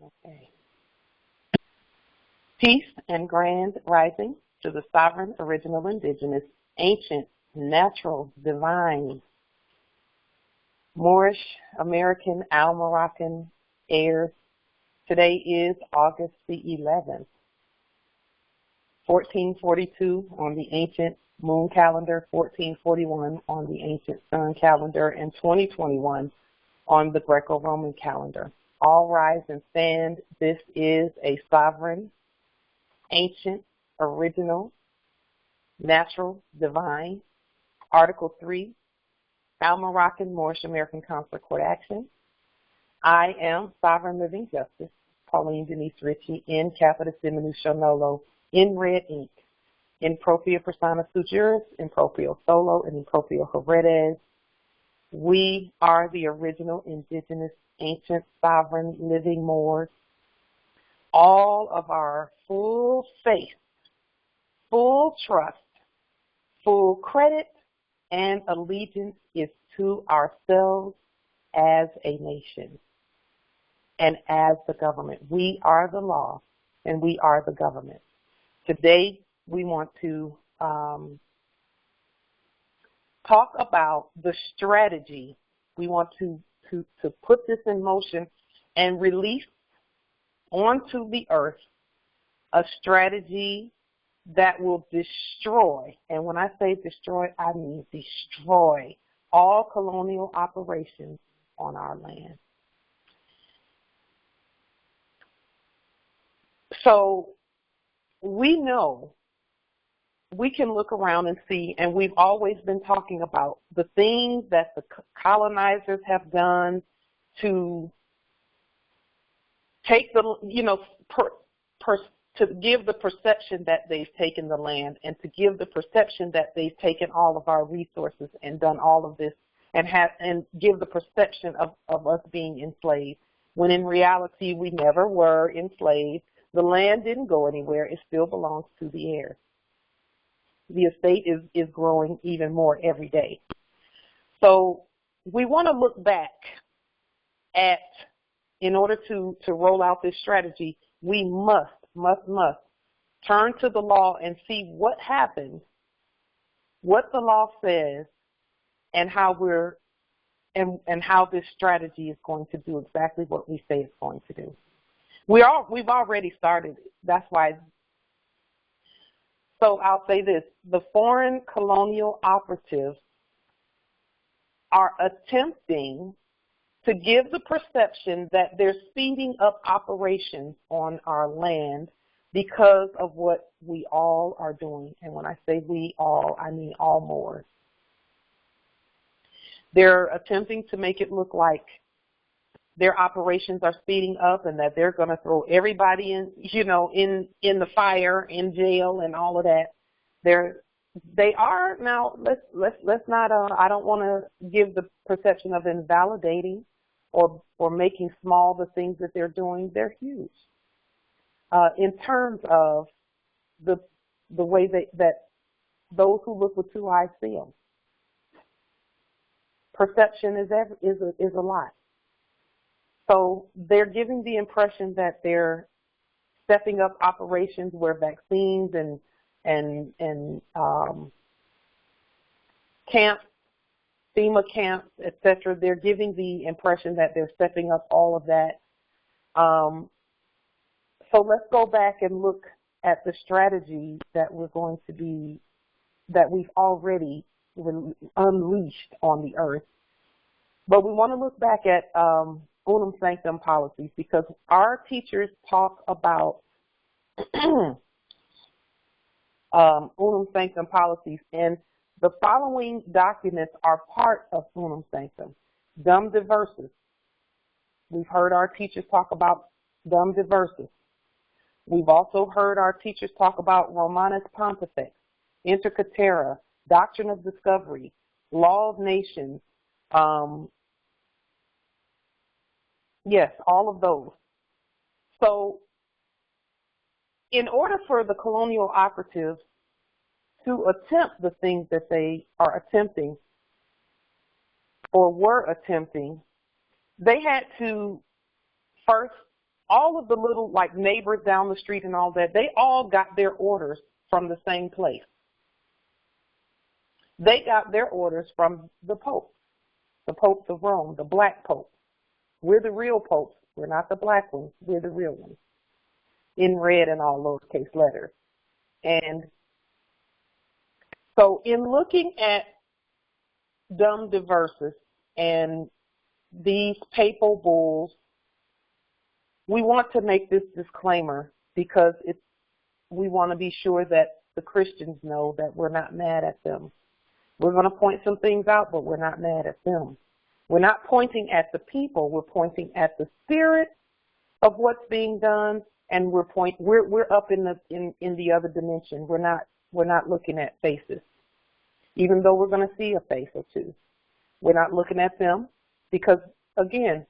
Okay. Peace and grand rising to the sovereign, original, indigenous, ancient, natural, divine, Moorish, American, Al-Moroccan heirs. Today is August the 11th, 1442 on the ancient moon calendar, 1441 on the ancient sun calendar, and 2021 on the Greco-Roman calendar. All rise and stand. This is a sovereign, ancient, original, natural, divine, Article 3, Al-Moroccan, Moorish American Consular Court action. I am Sovereign Living Justice, Pauline Denise Ritchie, in Capita Diminution Nolo, in red ink, in propria persona sui juris, in proprio solo, and in proprio heredes. We are the original indigenous, ancient, sovereign, living Moors. All of our full faith, full trust, full credit, and allegiance is to ourselves as a nation and as the government. We are the law and we are the government. Today we want to talk about the strategy. We want to put this in motion and release onto the earth a strategy that will destroy, and when I say destroy, I mean destroy all colonial operations on our land. So we know, we can look around and see, and we've always been talking about the things that the colonizers have done to take the, to give the perception that they've taken the land, and to give the perception that they've taken all of our resources and done all of this, and give the perception of us being enslaved, when in reality we never were enslaved. The land didn't go anywhere. It still belongs to the heirs. The estate is growing even more every day. So we want to look back at, in order to roll out this strategy, we must turn to the law and see what happened, what the law says, and how and how this strategy is going to do exactly what we say it's going to do. We've already started. That's why. So I'll say this: the foreign colonial operatives are attempting to give the perception that they're speeding up operations on our land because of what we all are doing. And when I say we all, I mean all Moors. They're attempting to make it look like their operations are speeding up and that they're going to throw everybody in, in the fire, in jail, and all of that. They are now. Let's not. I don't want to give the perception of invalidating or making small the things that they're doing. They're huge in terms of the way that those who look with two eyes see them. Perception is a lot. So they're giving the impression that they're stepping up operations where vaccines and camps, FEMA camps, etc. They're giving the impression that they're stepping up all of that. So let's go back and look at the strategy that that we've already unleashed on the earth. But we want to look back at unum sanctum policies, because our teachers talk about unum sanctum policies, and the following documents are part of unum sanctum. Dum diversas. We've heard our teachers talk about dum diversas. We've also heard our teachers talk about Romanus Pontifex, inter CAETERA, Doctrine of Discovery, Law of Nations. Yes, all of those. So in order for the colonial operatives to attempt the things that they are attempting or were attempting, they had to first all of the little, like, neighbors down the street and all that, they all got their orders from the same place. They got their orders from the popes of Rome, the black popes. We're the real popes. We're not the black ones. We're the real ones, in red and all lowercase letters. And so in looking at dumb diversas and these papal bulls, we want to make this disclaimer because we want to be sure that the Christians know that we're not mad at them. We're going to point some things out, but we're not mad at them. We're not pointing at the people. We're pointing at the spirit of what's being done, and we're up in the other dimension. We're not looking at faces, even though we're going to see a face or two. We're not looking at them because, again,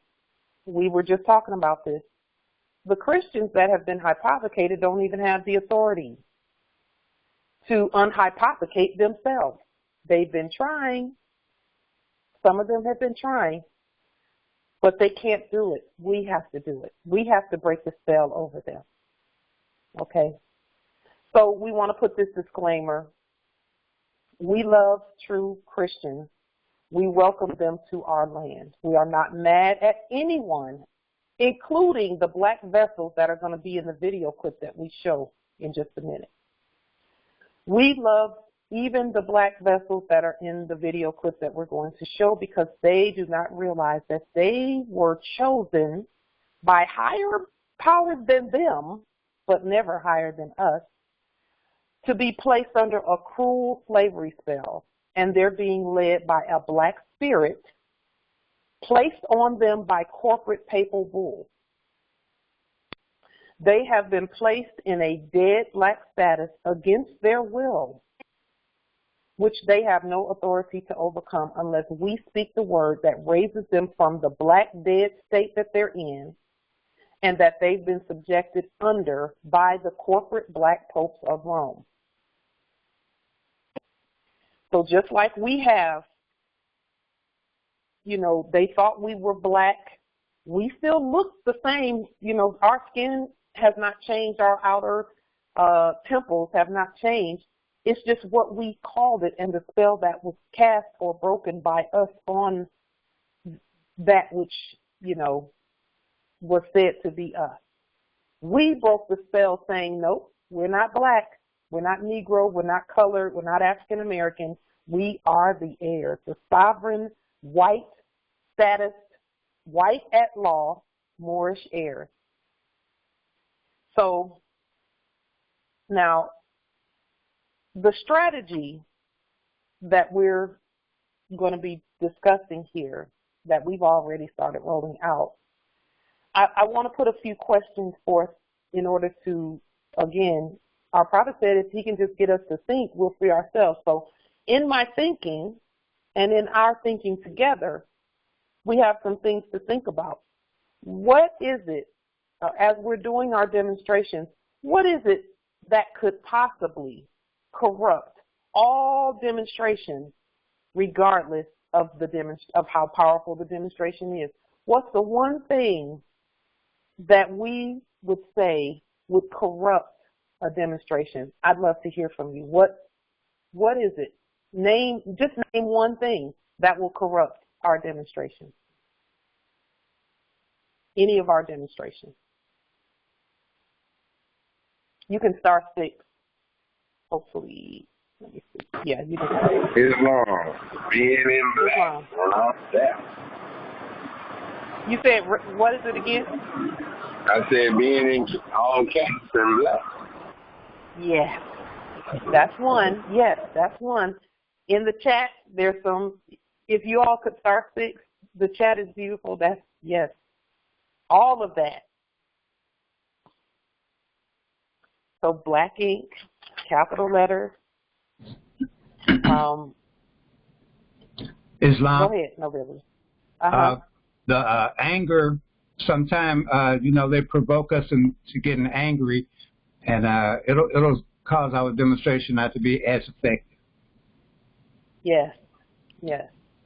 we were just talking about this. The Christians that have been hypothecated don't even have the authority to unhypothecate themselves. They've been trying. Some of them have been trying, but they can't do it. We have to do it. We have to break the spell over them. Okay? So we want to put this disclaimer. We love true Christians. We welcome them to our land. We are not mad at anyone, including the black vessels that are going to be in the video clip that we show in just a minute. We love even the black vessels that are in the video clip that we're going to show because they do not realize that they were chosen by higher powers than them, but never higher than us, to be placed under a cruel slavery spell. And they're being led by a black spirit placed on them by corporate papal bull. They have been placed in a dead black status against their will, which they have no authority to overcome unless we speak the word that raises them from the black dead state that they're in and that they've been subjected under by the corporate black popes of Rome. So just like we have, they thought we were black, we still look the same. Our skin has not changed, our outer temples have not changed. It's just what we called it and the spell that was cast or broken by us on that which, was said to be us. We broke the spell saying, nope, we're not black, we're not Negro, we're not colored, we're not African American. We are the heirs, the sovereign, white status, white at law, Moorish heirs. So now, the strategy that we're going to be discussing here, that we've already started rolling out, I want to put a few questions forth in order to, again, our prophet said if he can just get us to think, we'll free ourselves. So in my thinking and in our thinking together, we have some things to think about. What is it, as we're doing our demonstrations, what is it that could possibly corrupt all demonstrations regardless of of how powerful the demonstration is? What's the one thing that we would say would corrupt a demonstration? I'd love to hear from you. What is it? Just name one thing that will corrupt our demonstration. Any of our demonstrations. You can star 6. Hopefully, let me see. Yeah, you can. Islam, being in black, not that. You said, what is it again? I said being in all caps and black. Yes, that's one. Yes, that's one. In the chat, there's some, if you all could star 6, the chat is beautiful. That's, yes, all of that. So black ink, capital letters. Islam. Go ahead, no really. The anger, sometimes, they provoke us into getting angry, and it'll cause our demonstration not to be as effective. Yes,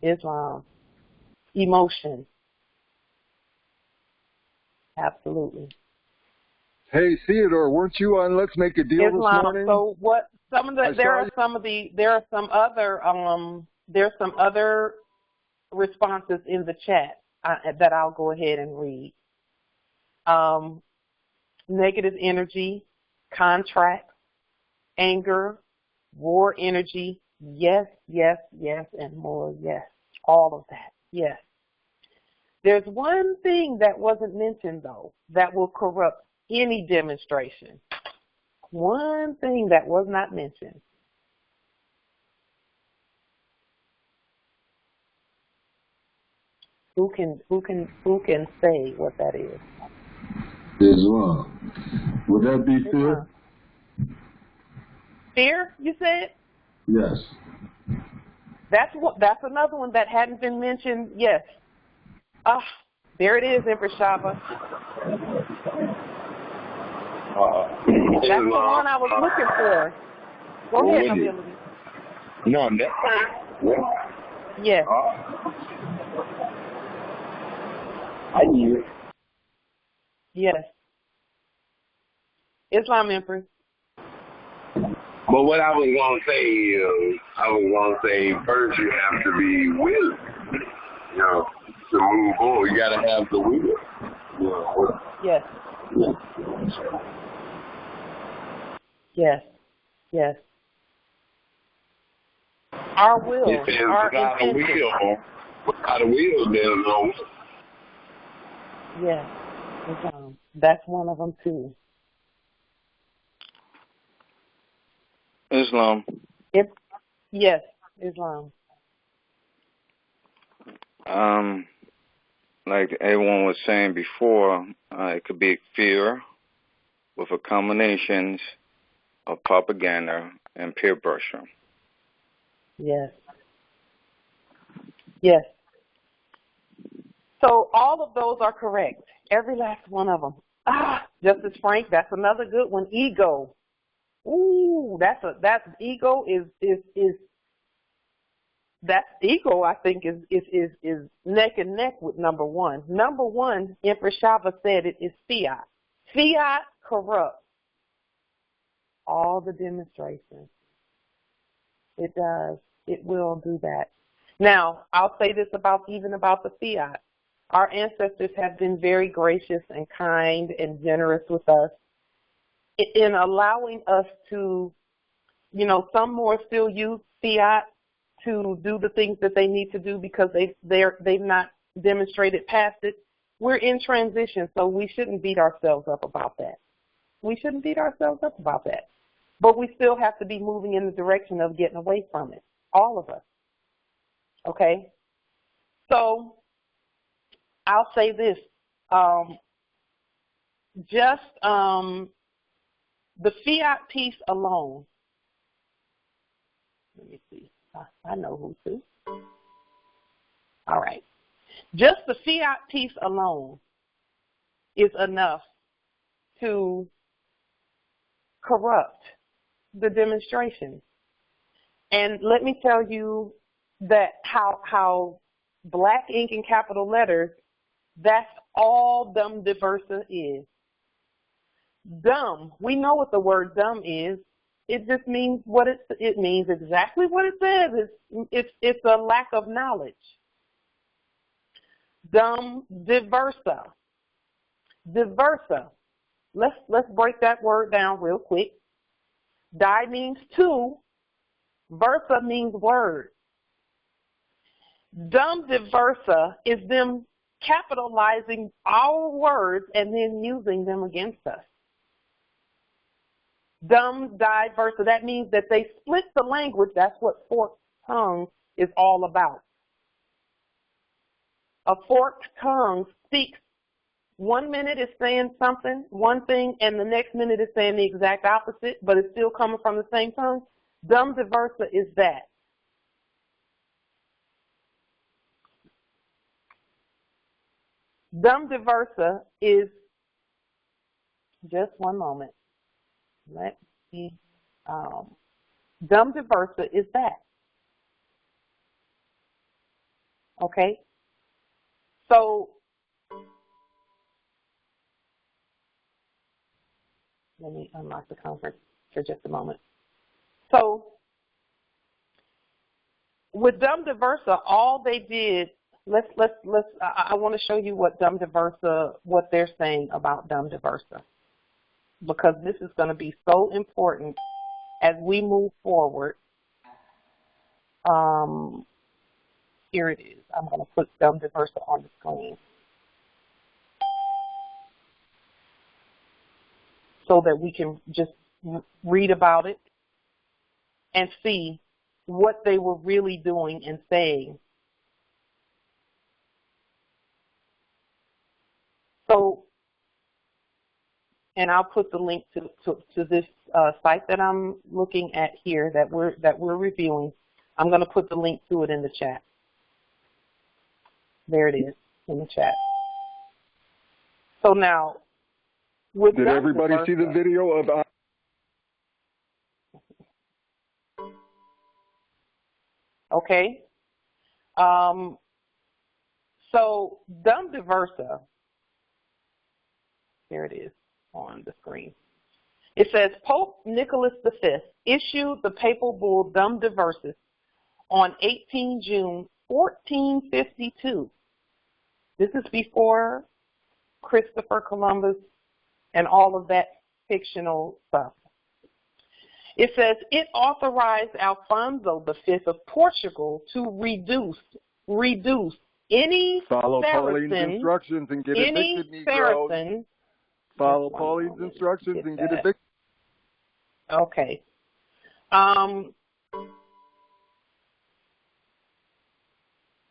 Islam. Emotion. Absolutely. Hey, Theodore, weren't you on Let's Make a Deal this morning? So what? There are some other responses in the chat that I'll go ahead and read. Negative energy, contract, anger, war energy, yes, yes, yes, and more yes. All of that, yes. There's one thing that wasn't mentioned, though, that will corrupt any demonstration. One thing that was not mentioned. Who can say what that is? Islam. Would that be fear? Fear, you said? Yes. That's another one that hadn't been mentioned. Yes. There it is, Empress Shaba. That's the one I was looking for. Go ahead, Nobility. No, that's fine. Yes. I knew it. Yes. Islam, Empress. But what I was going to say is, first you have to be willing, to move forward. You got to have the will. Yes. Yes. Yes. Our will, our intention. Without a will, there's no will. Yes. That's one of them, too. Islam. Yes, Islam. Like everyone was saying before, it could be fear with a combination of propaganda and peer pressure. Yes. Yes. So all of those are correct. Every last one of them. Justice Frank, that's another good one. Ego. Ooh, that's ego that's ego, I think, is neck and neck with number one. Number one, Empress Shava said it is fiat. Fiat corrupts all the demonstrations. It does. It will do that. Now, I'll say this about the fiat. Our ancestors have been very gracious and kind and generous with us in allowing us to, some more still use fiat to do the things that they need to do because they've not demonstrated past it. We're in transition, so we shouldn't beat ourselves up about that. We shouldn't beat ourselves up about that. But we still have to be moving in the direction of getting away from it, all of us. Okay? So I'll say this. The fiat piece alone, let me see. I know who to. All right. Just the fiat piece alone is enough to corrupt the demonstration. And let me tell you that how black ink in capital letters, that's all dumb diversa is. Dumb, we know what the word dumb is. It just means what it means exactly what it says. It's a lack of knowledge. Dumb diversa. Diversa. Let's break that word down real quick. Die means two. Versa means word. Dumb diversa is them capitalizing our words and then using them against us. Dumb diversa, that means that they split the language. That's what forked tongue is all about. A forked tongue speaks. 1 minute is saying something, one thing, and the next minute is saying the exact opposite, but it's still coming from the same tongue. Dumb diversa is that. Dumb diversa is, just one moment. Let me, dumb diversa is that. Okay? So, let me unlock the conference for just a moment. So with dumb diversa, all they did, I want to show you what dumb diversa, what they're saying about dumb diversa, because this is going to be so important as we move forward. Here it is. I'm going to put dumb diversa on the screen so that we can just read about it and see what they were really doing and saying. So, and I'll put the link to this site that I'm looking at here that we're reviewing. I'm going to put the link to it in the chat. There it is in the chat. So now, did everybody see the video of? Okay. So dumb diversa. Here it is on the screen. It says Pope Nicholas V issued the papal bull Dum Diversas on 18 June 1452. This is before Christopher Columbus and all of that fictional stuff. It says it authorized Alfonso V of Portugal to reduce any follow Saracen, Pauline's instructions and get any evicted, Negroes. Saracen. Follow Pauline's instructions and get evicted. Okay.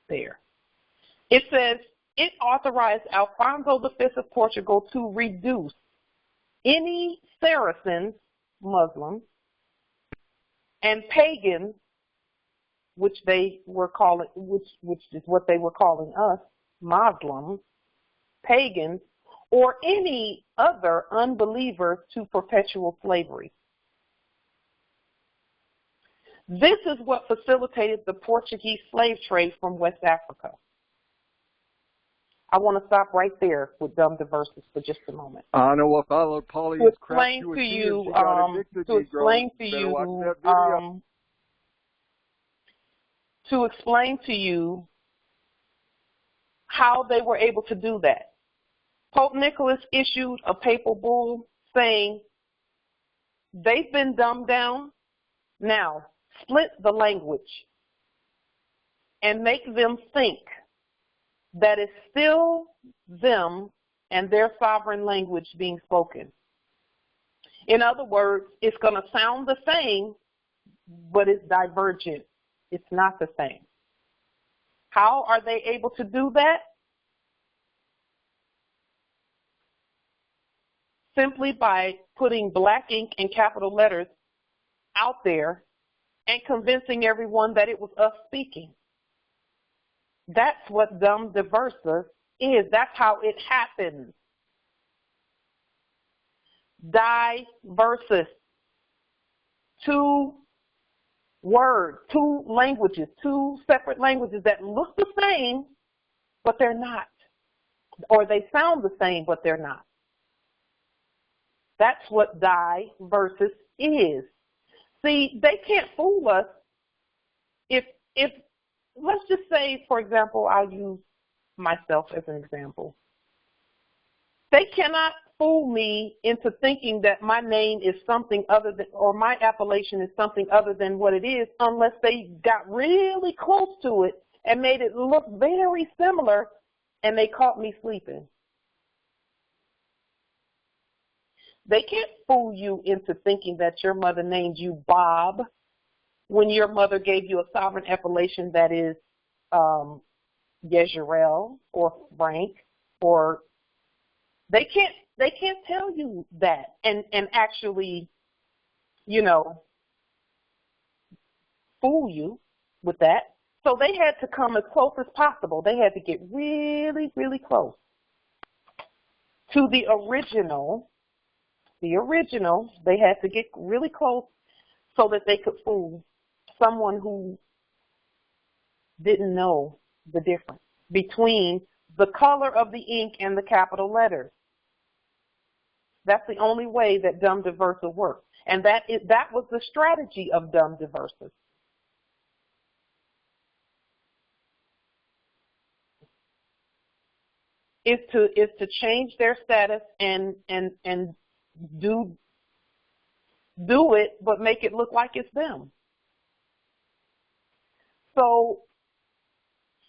There. It says it authorized Alfonso V of Portugal to reduce any Saracens, Muslims, and pagans, which they were calling, which is what they were calling us, Muslims, pagans, or any other unbeliever to perpetual slavery. This is what facilitated the Portuguese slave trade from West Africa. I want to stop right there with dumb diversas for just a moment. I know what followed Pauline's crap To explain to you how they were able to do that. Pope Nicholas issued a papal bull saying they've been dumbed down. Now split the language and make them think that it's still them and their sovereign language being spoken. In other words, it's going to sound the same, but it's divergent. It's not the same. How are they able to do that? Simply by putting black ink and capital letters out there and convincing everyone that it was us speaking. That's what dumb diversa is. That's how it happens. Diversas. Two words, two languages, two separate languages that look the same, but they're not. Or they sound the same, but they're not. That's what diversas is. See, they can't fool us if let's just say, for example, I'll use myself as an example. They cannot fool me into thinking that my name is something other than, or my appellation is something other than what it is, unless they got really close to it and made it look very similar and they caught me sleeping. They can't fool you into thinking that your mother named you Bob when your mother gave you a sovereign appellation that is Yezreel or Frank, or they can't tell you that and actually, you know, fool you with that. So they had to come as close as possible. They had to get really, really close to the original. They had to get really close so that they could fool someone who didn't know the difference between the color of the ink and the capital letters. That's the only way that dumb diversa works. And that was the strategy of dumb diversas. Is to change their status and do it, but make it look like it's them. So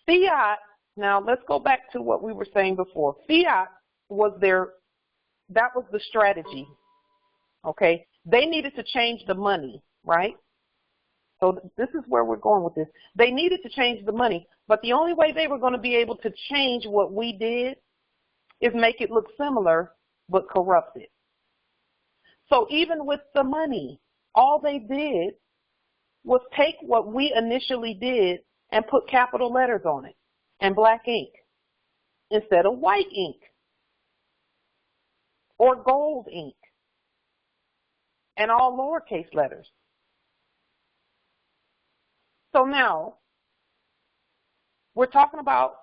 fiat, now let's go back to what we were saying before. Fiat was that was the strategy, okay? They needed to change the money, right? So this is where we're going with this. They needed to change the money, but the only way they were going to be able to change what we did is make it look similar but corrupted. So even with the money, all they did was take what we initially did and put capital letters on it and black ink instead of white ink or gold ink and all lowercase letters. So now we're talking about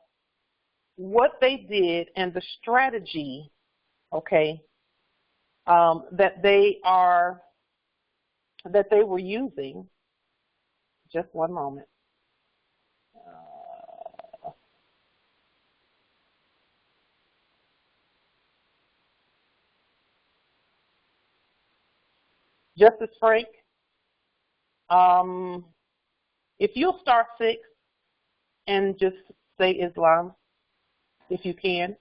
what they did and the strategy, okay, that they were using. Just one moment. Justice Frank, if you'll start 6 and just say Islam, if you can.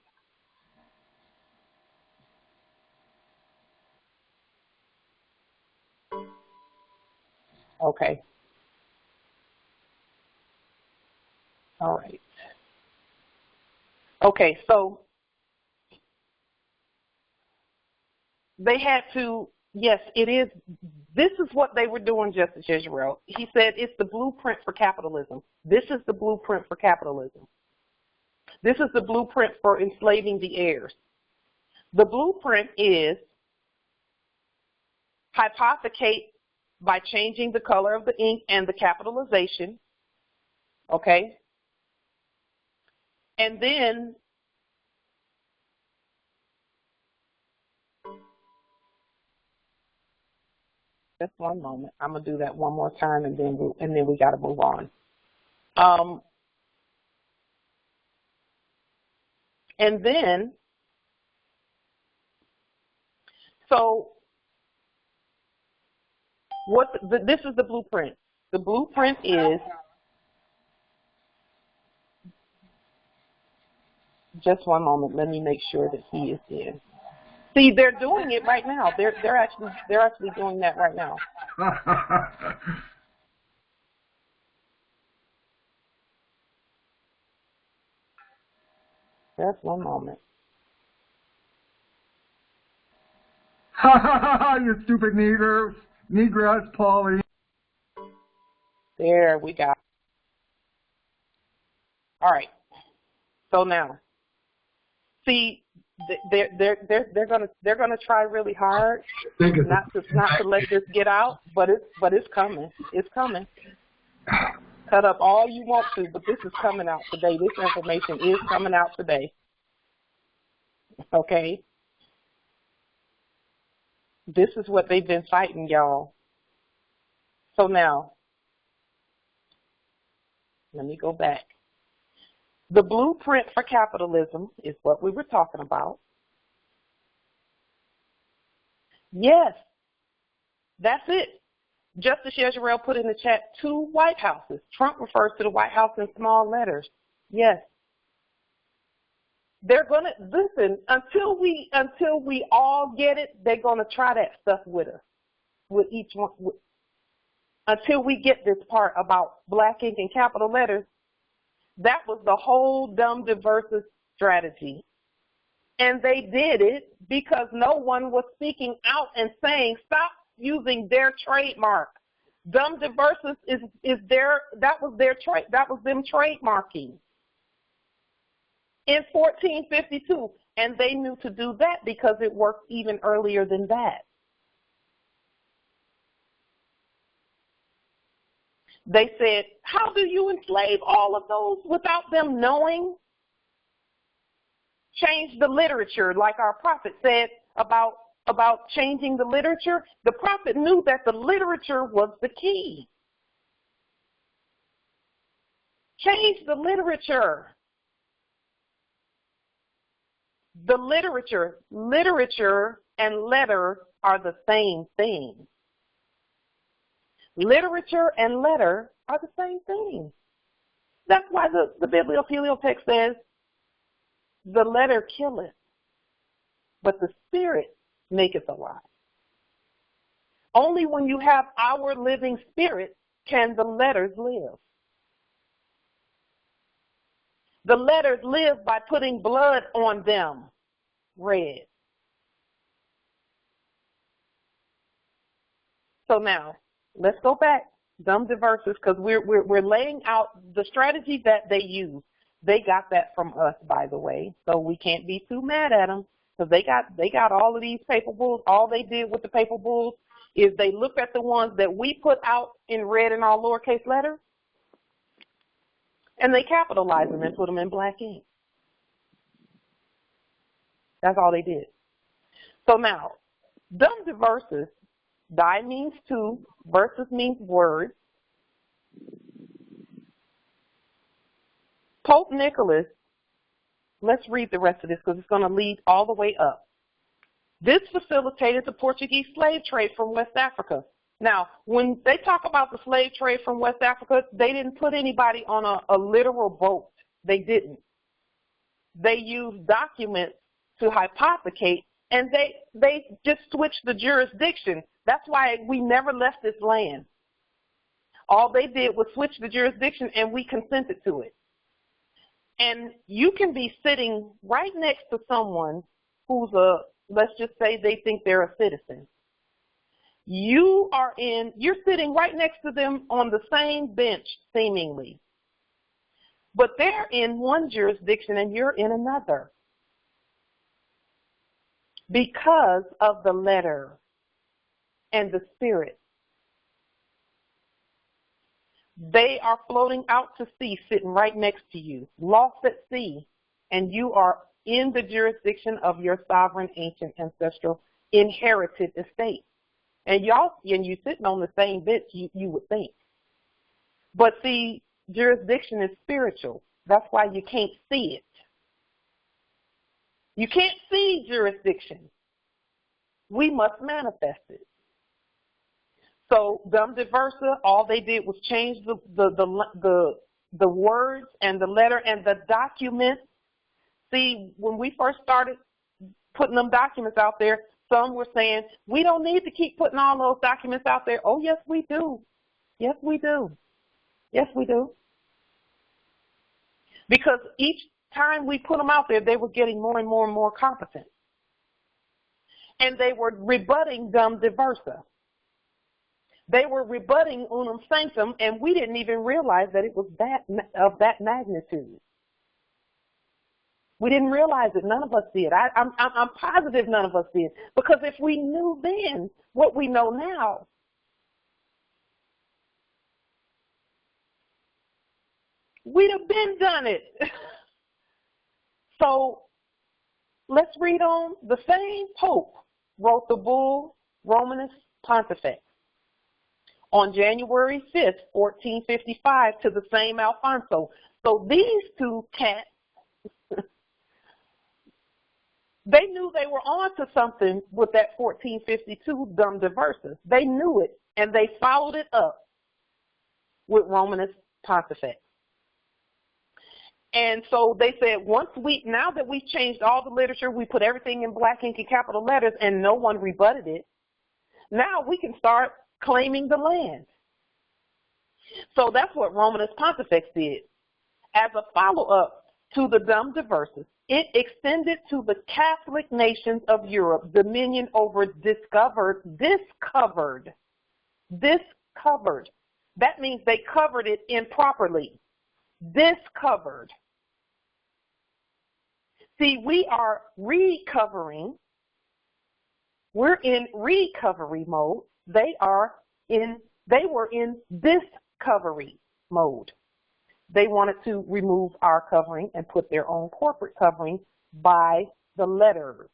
Okay. All right. Okay, so they had to, yes, it is, this is what they were doing, Justice Israel. He said it's the blueprint for capitalism. This is the blueprint for capitalism. This is the blueprint for enslaving the heirs. The blueprint is hypothecate by changing the color of the ink and the capitalization, okay? And then just one moment. I'm gonna do that one more time, and then we got to move on. And then, so this is the blueprint. The blueprint is, just one moment. Let me make sure that he is in. See, they're doing it right now. They're actually doing that right now. Just one moment. You stupid negress, Polly. There we go. All right. So now, see, they're gonna try really hard not to let this get out, but it's coming. It's coming. Cut up all you want to, but this is coming out today. This information is coming out today. Okay? This is what they've been fighting, y'all. So now, let me go back. The blueprint for capitalism is what we were talking about. Yes, that's it. Justice Yezreel put in the chat 2 White Houses. Trump refers to the White House in small letters. Yes. They're going to, listen, until we all get it, they're going to try that stuff with us, with each one. Until we get this part about black ink and capital letters, that was the whole dumb Diversa strategy. And they did it because no one was speaking out and saying, stop using their trademark. Dumb Diversa that was them trademarking in 1452. And they knew to do that because it worked even earlier than that. They said, how do you enslave all of those without them knowing? Change the literature, like our prophet said about about changing the literature? The prophet knew that the literature was the key. Change the literature. The literature and letter are the same thing. Literature and letter are the same thing. That's why the bibliofilial text says, the letter killeth, but the spirit maketh alive. Only when you have our living spirit can the letters live. The letters live by putting blood on them, red. So now, let's go back, dumb diversas, because we're laying out the strategy that they use. They got that from us, by the way, so we can't be too mad at them, because they got all of these paper bulls. All they did with the paper bulls is they looked at the ones that we put out in red in our lowercase letters, and they capitalized them and put them in black ink. That's all they did. So now, dumb diversas, die means two, versus means word. Pope Nicholas, let's read the rest of this because it's going to lead all the way up. This facilitated the Portuguese slave trade from West Africa. Now, when they talk about the slave trade from West Africa, they didn't put anybody on a literal boat. They didn't. They used documents to hypothecate, and they just switched the jurisdiction. That's why we never left this land. All they did was switch the jurisdiction, and we consented to it. And you can be sitting right next to someone who's let's just say they think they're a citizen. You're sitting right next to them on the same bench, seemingly. But they're in one jurisdiction and you're in another. Because of the letter and the spirit. They are floating out to sea, sitting right next to you, lost at sea, and you are in the jurisdiction of your sovereign, ancient, ancestral, inherited estate. And you sitting on the same bench, you would think. But see, jurisdiction is spiritual. That's why you can't see it. You can't see jurisdiction. We must manifest it. So, dumb diversa, all they did was change the words and the letter and the document. See, when we first started putting them documents out there, some were saying, we don't need to keep putting all those documents out there. Oh, yes, we do. Yes, we do. Yes, we do. Because each time we put them out there, they were getting more and more and more competent. And they were rebutting dumb diversa. They were rebutting unum sanctum, and we didn't even realize that it was of that magnitude. We didn't realize it. None of us did. I'm positive none of us did. Because if we knew then what we know now, we'd have been done it. So let's read on. The same Pope wrote the bull Romanus Pontifex on January 5th, 1455, to the same Alfonso. So these two cats, they knew they were on to something with that 1452 dumb diversas. They knew it, and they followed it up with Romanus Pontifex. And so they said, now that we've changed all the literature, we put everything in black ink and capital letters, and no one rebutted it, now we can start claiming the land. So that's what Romanus Pontifex did. As a follow-up to the dumb diversas, it extended to the Catholic nations of Europe dominion over discovered. That means they covered it improperly. Discovered. See, we are recovering. We're in recovery mode. They were in discovery mode. They wanted to remove our covering and put their own corporate covering by the letters.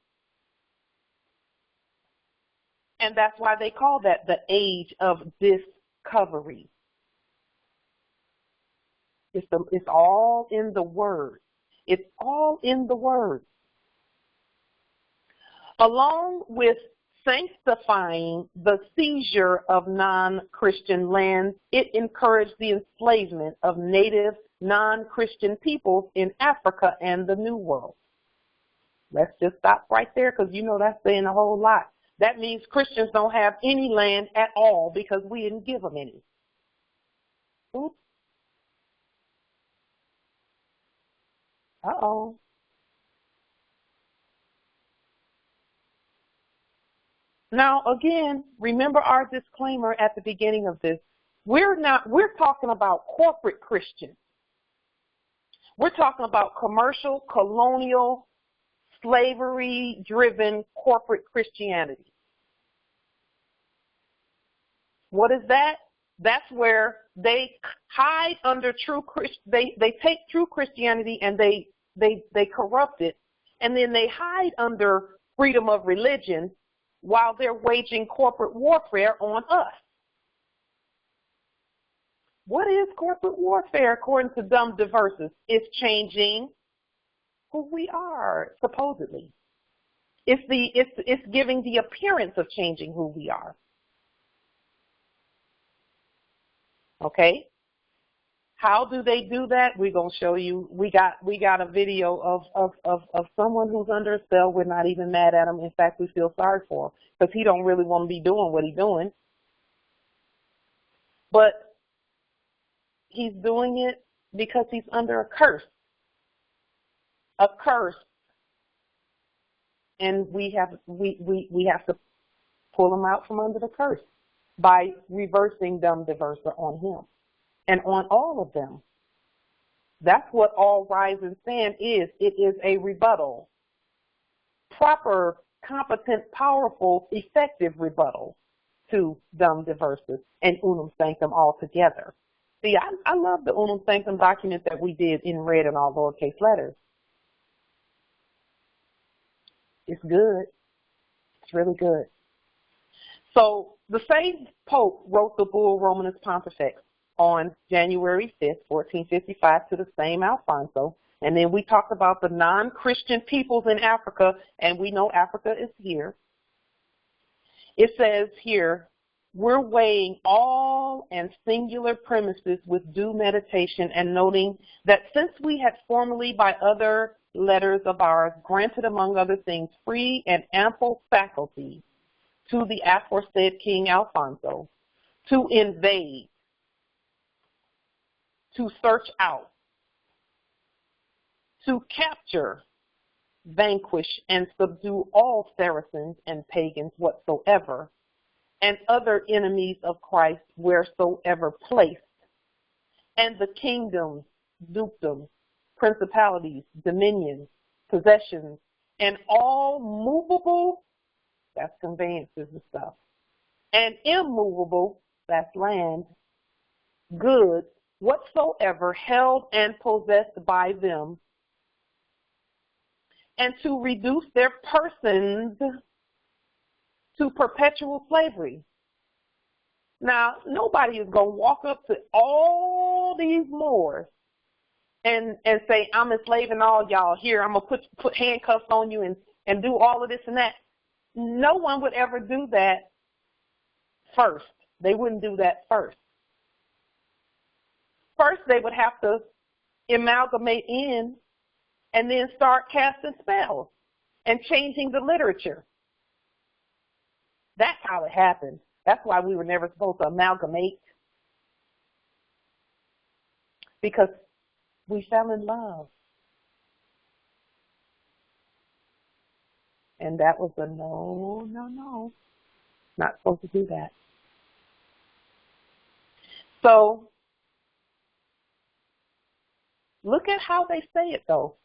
And that's why they call that the age of discovery. It's all in the word. It's all in the word. Along with sanctifying the seizure of non-Christian lands, it encouraged the enslavement of native non-Christian peoples in Africa and the New World. Let's just stop right there, because you know that's saying a whole lot. That means Christians don't have any land at all because we didn't give them any. Oops. Uh-oh. Now, again, remember our disclaimer at the beginning of this. We're talking about corporate Christians. We're talking about commercial, colonial, slavery-driven corporate Christianity. What is that? That's where they hide under they take true Christianity and they corrupt it, and then they hide under freedom of religion while they're waging corporate warfare on us. What is corporate warfare according to dumb Diversas? It's changing who we are, supposedly. It's giving the appearance of changing who we are. Okay? How do they do that? We're going to show you. We got a video of someone who's under a spell. We're not even mad at him. In fact, we feel sorry for him because he don't really want to be doing what he's doing. But he's doing it because he's under a curse. A curse. And we have to pull him out from under the curse by reversing dumb Diversa on him and on all of them. That's what all rise and stand is. It is a rebuttal. Proper, competent, powerful, effective rebuttal to dumb Diversas and unum sanctum all together. See, I love the unum sanctum document that we did in red and all lowercase letters. It's good. It's really good. So the same Pope wrote the bull Romanus Pontifex on January 5th, 1455 to the same Alfonso. And then we talked about the non-Christian peoples in Africa, and we know Africa is here. It says here, we're weighing all and singular premises with due meditation and noting that since we had formerly by other letters of ours granted among other things free and ample faculty to the aforesaid King Alfonso to invade, to search out, to capture, vanquish, and subdue all Saracens and pagans whatsoever, and other enemies of Christ wheresoever placed, and the kingdoms, dukedoms, principalities, dominions, possessions, and all movable, that's conveyances and stuff, and immovable, that's land, goods, whatsoever held and possessed by them, and to reduce their persons to perpetual slavery. Now, nobody is going to walk up to all these Moors and say, I'm enslaving all y'all. Here, I'm going to put handcuffs on you and do all of this and that. No one would ever do that first. They wouldn't do that first. First, they would have to amalgamate in and then start casting spells and changing the literature. That's how it happened. That's why we were never supposed to amalgamate, because we fell in love. And that was a no. Not supposed to do that. So look at how they say it, though.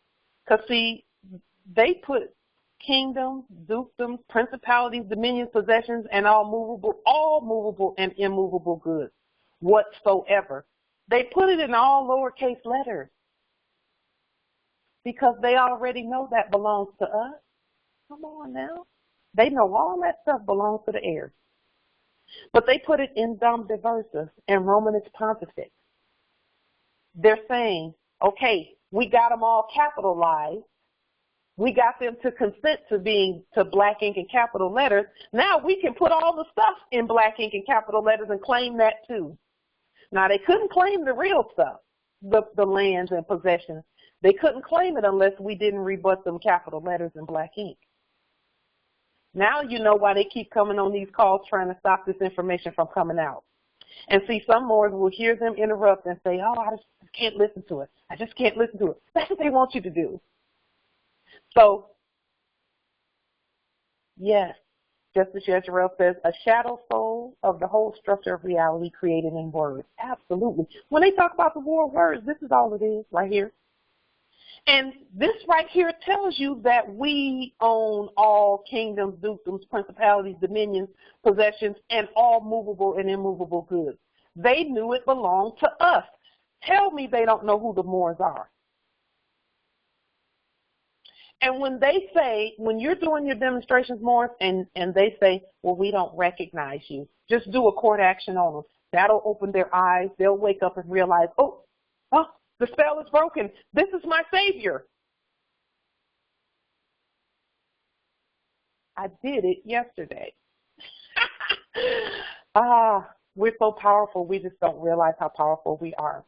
Because, see, they put kingdoms, dukedoms, principalities, dominions, possessions, and all movable and immovable goods whatsoever. They put it in all lowercase letters because they already know that belongs to us. Come on now. They know all that stuff belongs to the heirs. But they put it in Diversa and Romanus Pontifex. They're saying, okay, we got them all capitalized. We got them to consent to black ink and capital letters. Now we can put all the stuff in black ink and capital letters and claim that too. Now they couldn't claim the real stuff, the lands and possessions. They couldn't claim it unless we didn't rebut them capital letters in black ink. Now you know why they keep coming on these calls trying to stop this information from coming out. And see, some more will hear them interrupt and say, oh, I just can't listen to it. I just can't listen to it. That's what they want you to do. So, yes, Justice Yezreel says, a shadow soul of the whole structure of reality created in words. Absolutely. When they talk about the war of words, this is all it is right here. And this right here tells you that we own all kingdoms, dukedoms, principalities, dominions, possessions, and all movable and immovable goods. They knew it belonged to us. Tell me they don't know who the Moors are. And when they say, when you're doing your demonstrations, Morris, and they say, well, we don't recognize you, just do a court action on them. That'll open their eyes. They'll wake up and realize, oh, the spell is broken. This is my Savior. I did it yesterday. We're so powerful, we just don't realize how powerful we are.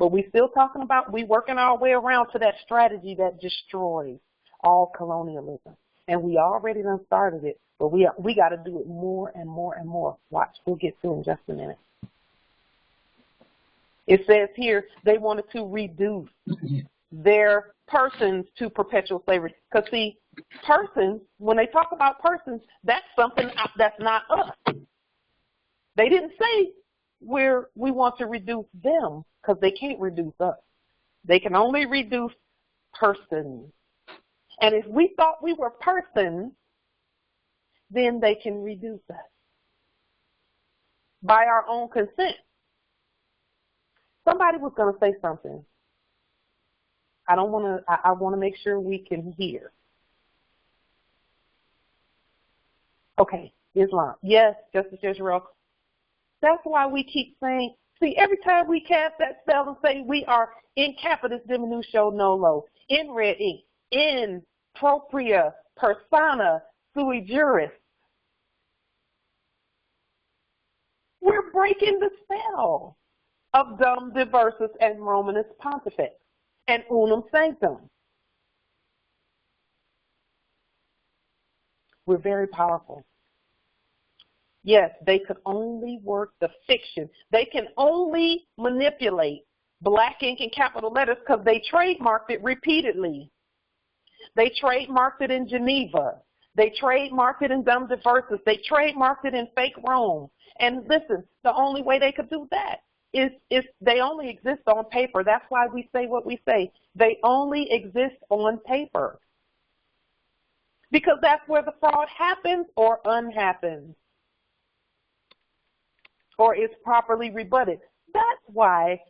But we're still talking about, we working our way around to that strategy that destroys all colonialism. And we already done started it, but we got to do it more and more and more. Watch, we'll get to it in just a minute. It says here they wanted to reduce their persons to perpetual slavery. Because, see, persons, when they talk about persons, that's something that's not us. They didn't say we want to reduce them, because they can't reduce us. They can only reduce persons. And if we thought we were persons, then they can reduce us by our own consent. Somebody was going to say something. I want to make sure we can hear. Okay, Islam. Yes, Justice Yezreel. That's why we keep saying, see, every time we cast that spell and say we are in capitis diminutio nolo, in red ink, in propria persona sui juris, we're breaking the spell of Diversas and Romanus Pontifex and unum sanctum. We're very powerful. Yes, they could only work the fiction. They can only manipulate black ink and capital letters because they trademarked it repeatedly. They trademarked it in Geneva. They trademarked it in Diversas. They trademarked it in fake Rome. And listen, the only way they could do that is they only exist on paper. That's why we say what we say. They only exist on paper. Because that's where the fraud happens or unhappens, or is properly rebutted. That's why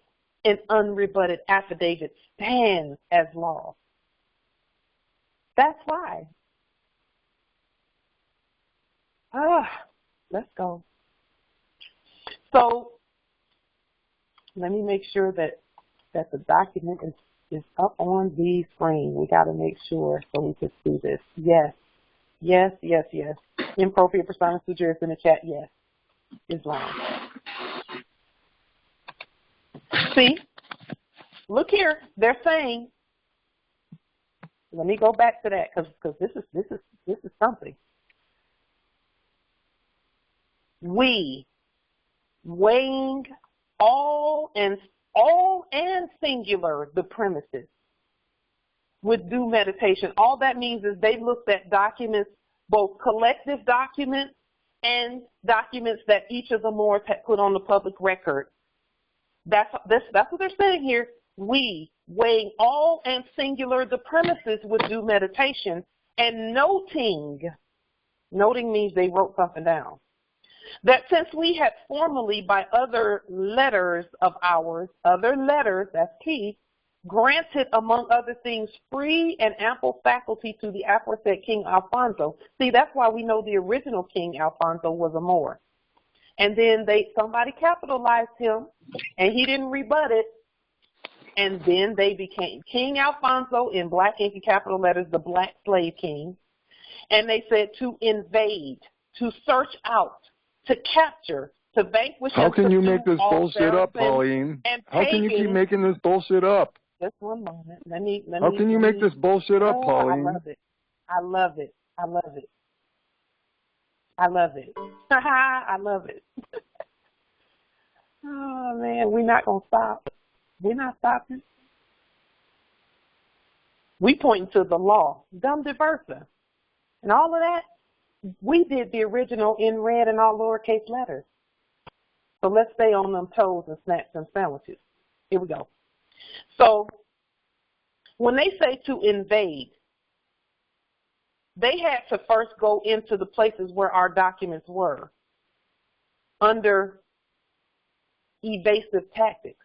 an unrebutted affidavit stands as law. That's why. Let's go. So let me make sure that the document is up on the screen. We got to make sure so we can see this. Yes, yes, yes, yes. Impropria persona sui juris in the chat. Yes, Islam. See, look here. They're saying. Let me go back to that because this is something. We weighing all and singular the premises with due meditation. All that means is they looked at documents, both collective documents and documents that each of the Moors had put on the public record. That's what they're saying here. We weighing all and singular the premises with due meditation and noting means they wrote something down. That since we had formerly by other letters of ours, other letters, that's key, granted, among other things, free and ample faculty to the aforesaid King Alfonso. See, that's why we know the original King Alfonso was a Moor. And then somebody capitalized him, and he didn't rebut it. And then they became King Alfonso in black ink and capital letters, the Black Slave King. And they said to invade, to search out, to capture, to vanquish. How can you make this bullshit up, Pauline? How can you keep making this bullshit up? Just one moment. How can you make this bullshit up, Pauline? I love it. I love it. I love it. I love it. I love it. Oh, man, we're not going to stop. We're not stopping. We pointing to the law, dumb Diversa. And all of that, we did the original in red and all lowercase letters. So let's stay on them toes and snacks and sandwiches. Here we go. So when they say to invade, they had to first go into the places where our documents were under evasive tactics.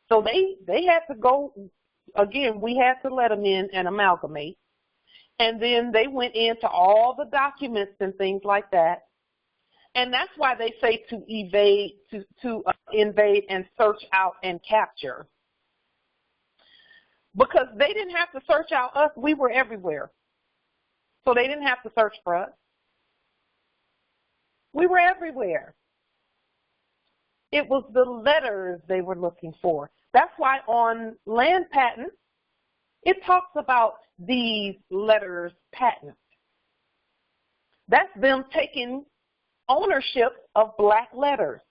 So they had to go, again, we had to let them in and amalgamate. And then they went into all the documents and things like that. And that's why they say to evade, to invade and search out and capture. Because they didn't have to search out us. We were everywhere. So they didn't have to search for us. We were everywhere. It was the letters they were looking for. That's why on land patents, it talks about these letters patent. That's them taking ownership of black letters.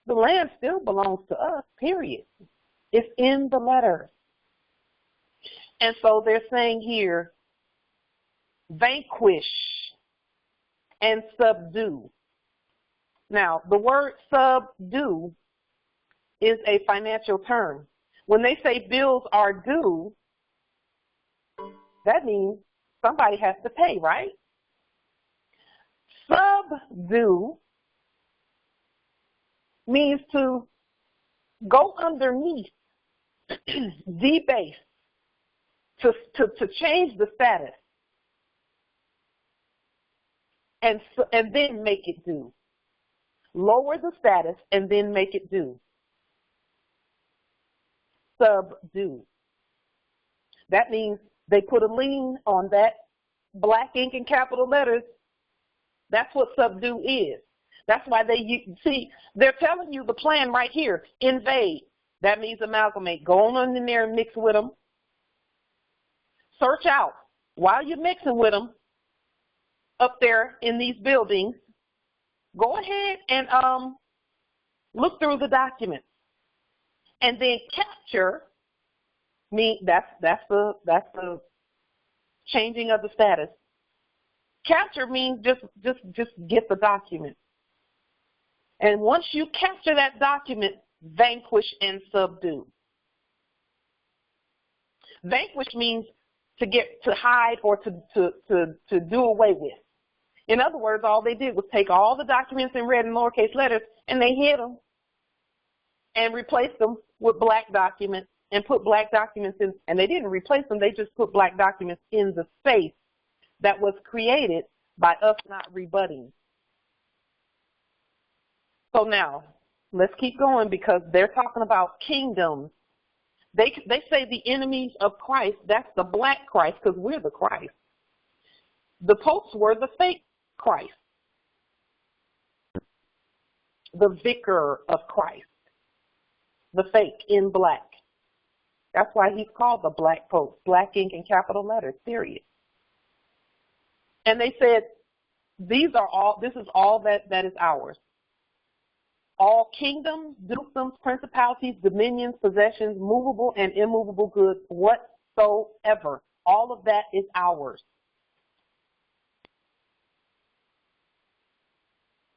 The land still belongs to us, period. It's in the letters. And so they're saying here, vanquish and subdue. Now, the word subdue is a financial term. When they say bills are due, that means somebody has to pay, right? Subdue means to go underneath, debase, to change the status, and then make it due. Lower the status and then make it due. Subdue. That means they put a lien on that black ink and capital letters. That's what subdue is. That's why see, they're telling you the plan right here. Invade. That means amalgamate. Go on in there and mix with them. Search out. While you're mixing with them up there in these buildings, go ahead and look through the documents. And then capture, that's the changing of the status. Capture means just get the document. And once you capture that document, vanquish and subdue. Vanquish means to hide or to do away with. In other words, all they did was take all the documents in red and lowercase letters and they hid them and replaced them with black documents and put black documents in. And they didn't replace them, they just put black documents in the space that was created by us not rebutting. So now, let's keep going because they're talking about kingdoms. They say the enemies of Christ, that's the black Christ because we're the Christ. The popes were the fake Christ, the vicar of Christ, the fake in black. That's why he's called the Black Pope, black ink and capital letters, period. And they said, this is all that is ours. All kingdoms, dukedoms, principalities, dominions, possessions, movable and immovable goods, whatsoever. All of that is ours.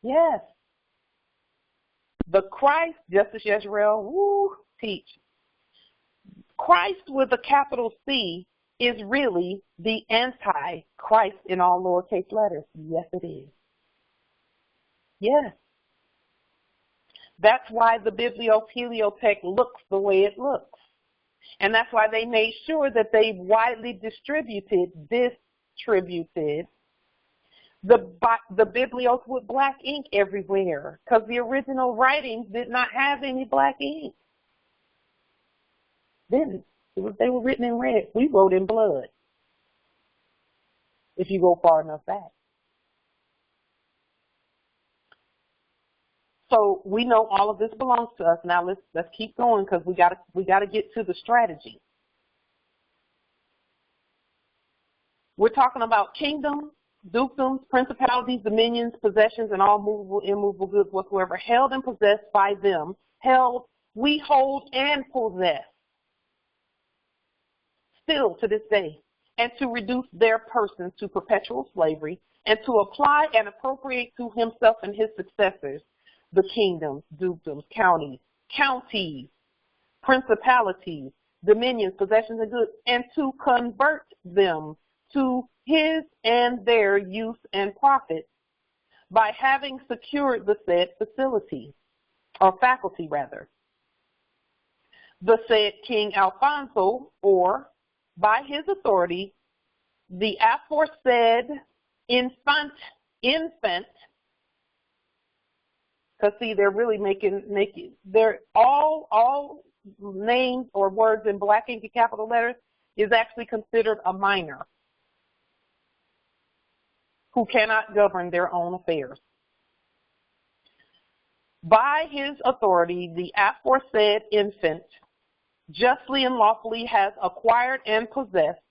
Yes. The Christ, Justice Yezreel, teach. Christ with a capital C is really the anti-Christ in all lowercase letters. Yes, it is. Yes. That's why the biblioheliotheque looks the way it looks. And that's why they made sure that they widely distributed the biblios with black ink everywhere, because the original writings did not have any black ink. They were written in red. We wrote in blood, if you go far enough back. So we know all of this belongs to us. Now let's keep going, because we gotta get to the strategy. We're talking about kingdoms, dukedoms, principalities, dominions, possessions, and all movable, immovable goods whatsoever held and possessed by them. We hold and possess still to this day, and to reduce their persons to perpetual slavery, and to apply and appropriate to himself and his successors the kingdoms, dukedoms, counties, principalities, dominions, possessions, and goods, and to convert them to his and their use and profit by having secured the said facility, or faculty rather. The said King Alfonso, or by his authority, the aforesaid infant, because see, they're really they're all names or words in black ink and capital letters is actually considered a minor who cannot govern their own affairs. By his authority, the aforesaid infant justly and lawfully has acquired and possessed,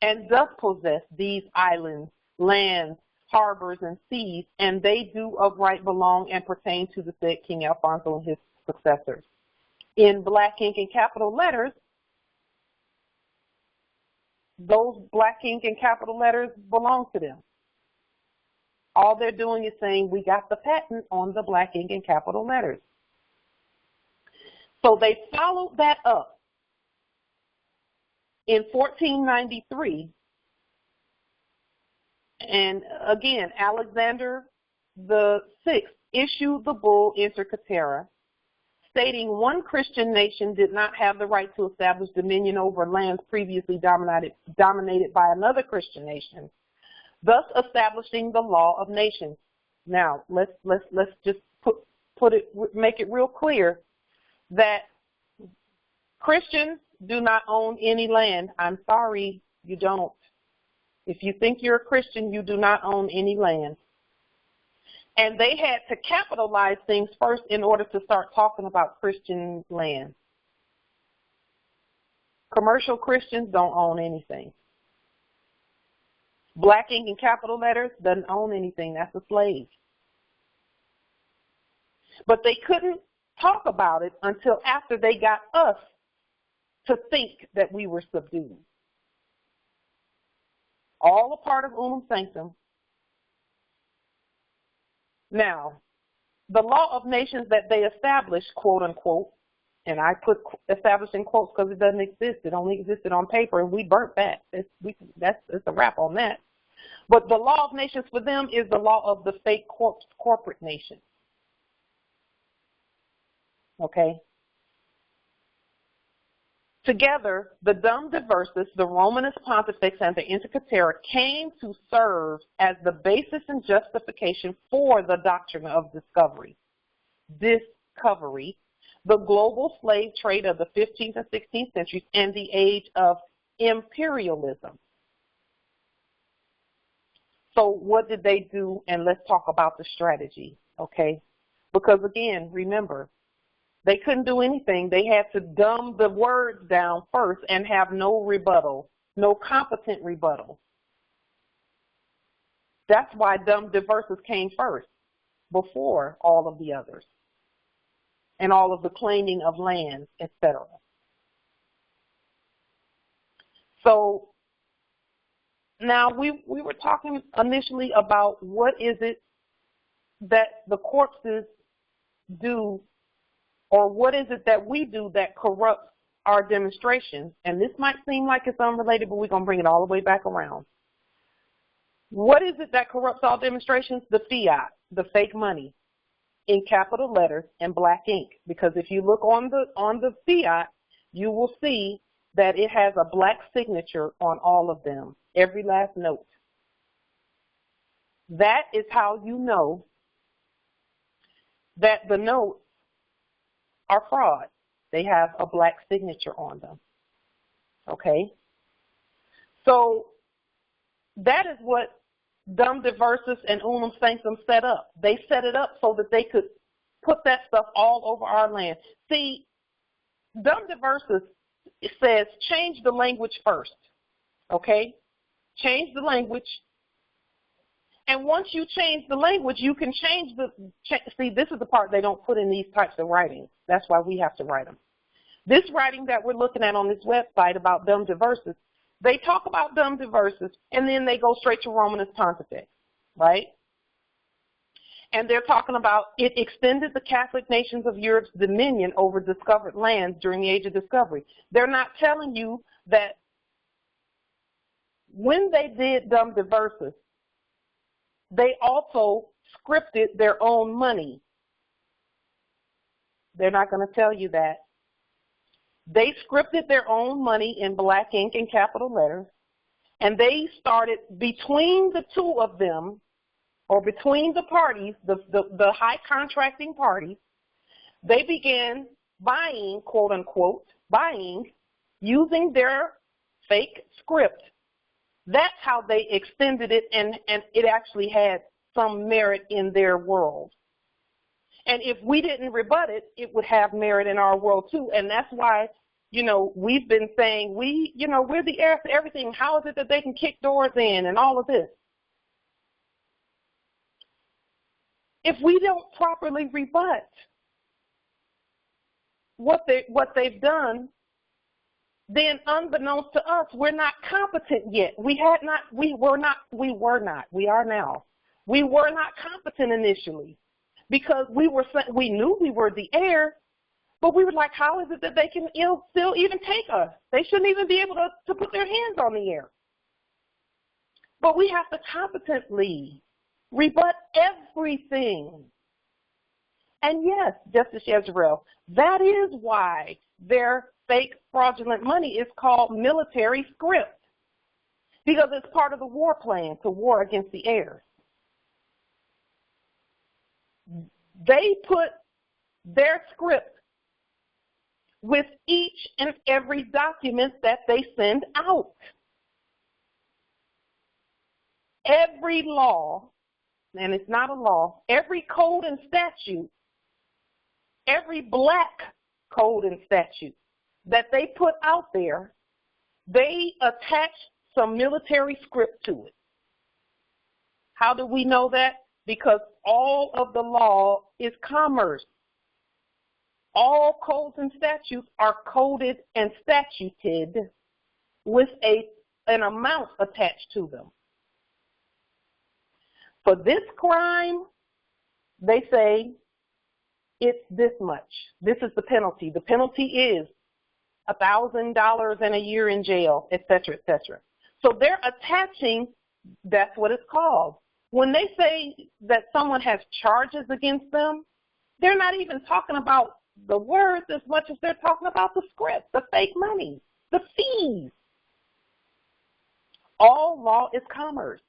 and does possess these islands, lands, harbors, and seas, and they do of right belong and pertain to the said King Alfonso and his successors. In black ink and capital letters, those black ink and capital letters belong to them. All they're doing is saying, we got the patent on the black ink and capital letters. So they followed that up in 1493. And again, Alexander VI issued the bull Inter Caetera, stating one Christian nation did not have the right to establish dominion over lands previously dominated by another Christian nation, thus establishing the law of nations. Now, let's just make it real clear that Christians do not own any land. I'm sorry, you don't. If you think you're a Christian, you do not own any land. And they had to capitalize things first in order to start talking about Christian land. Commercial Christians don't own anything. Black ink and capital letters doesn't own anything. That's a slave. But they couldn't talk about it until after they got us to think that we were subdued. All a part of unum sanctum. Now, the law of nations that they established, quote unquote, and I put established in quotes because it doesn't exist. It only existed on paper, and we burnt that. That's a wrap on that. But the law of nations for them is the law of the fake corporate nation. Okay? Together, the Dum Diversas, the Romanus Pontifex, and the Inter Caetera came to serve as the basis and justification for the doctrine of discovery, the global slave trade of the 15th and 16th centuries, and the age of imperialism. So what did they do? And let's talk about the strategy, okay? Because again, remember, they couldn't do anything. They had to dumb the words down first and have no rebuttal, no competent rebuttal. That's why Dum Diversas came first, before all of the others, and all of the claiming of lands, etc. So now we were talking initially about what is it that the corpses do, or what is it that we do that corrupts our demonstrations? And this might seem like it's unrelated, but we're going to bring it all the way back around. What is it that corrupts all demonstrations? The fiat, the fake money. in capital letters and black ink, because if you look on the fiat, you will see that it has a black signature on all of them, every last note. That is how you know that the notes are fraud. They have a black signature on them. Okay? So that is what Dum Diversas and Unum Sanctum set up. They set it up so that they could put that stuff all over our land. See, Dum Diversas says change the language first. Okay? Change the language. And once you change the language, you can change see, this is the part they don't put in these types of writings. That's why we have to write them. This writing that we're looking at on this website about Dum Diversas, they talk about Dum Diversas, and then they go straight to Romanus Pontifex, right? And they're talking about it extended the Catholic nations of Europe's dominion over discovered lands during the Age of Discovery. They're not telling you that when they did Dum Diversas, they also scripted their own money. They're not going to tell you that. They scripted their own money in black ink and capital letters, and they started between the two of them, or between the parties, the high contracting parties, they began buying, quote unquote, buying, using their fake script. That's how they extended it, and it actually had some merit in their world. And if we didn't rebut it, it would have merit in our world too. And that's why, you know, we've been saying we're the heirs to everything. How is it that they can kick doors in and all of this? If we don't properly rebut what they've done, then unbeknownst to us, we're not competent yet. We are now. We were not competent initially because we knew we were the heir, but we were like, how is it that they can still even take us? They shouldn't even be able to put their hands on the heir. But we have to competently rebut everything. And yes, Justice Yezreel, that is why their fake fraudulent money is called military script, because it's part of the war plan to war against the heirs. They put their script with each and every document that they send out. Every law, and it's not a law, every code and statute, every black code and statute that they put out there, they attach some military script to it. How do we know that? Because all of the law is commerce. All codes and statutes are coded and statuted with an amount attached to them. For this crime, they say it's this much. This is the penalty. The penalty is $1,000 and a year in jail, et cetera, et cetera. So they're attaching, that's what it's called. When they say that someone has charges against them, they're not even talking about the words as much as they're talking about the script, the fake money, the fees. All law is commerce.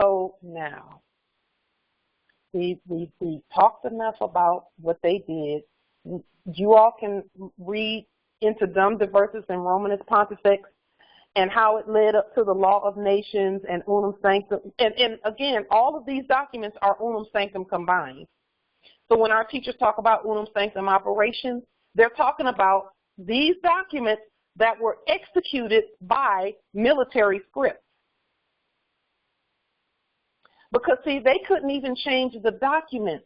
So now, we talked enough about what they did. You all can read into Dum Diversas and Romanus Pontifex and how it led up to the law of nations and Unum Sanctum. And again, all of these documents are Unum Sanctum combined. So when our teachers talk about Unum Sanctum operations, they're talking about these documents that were executed by military script. Because, see, they couldn't even change the documents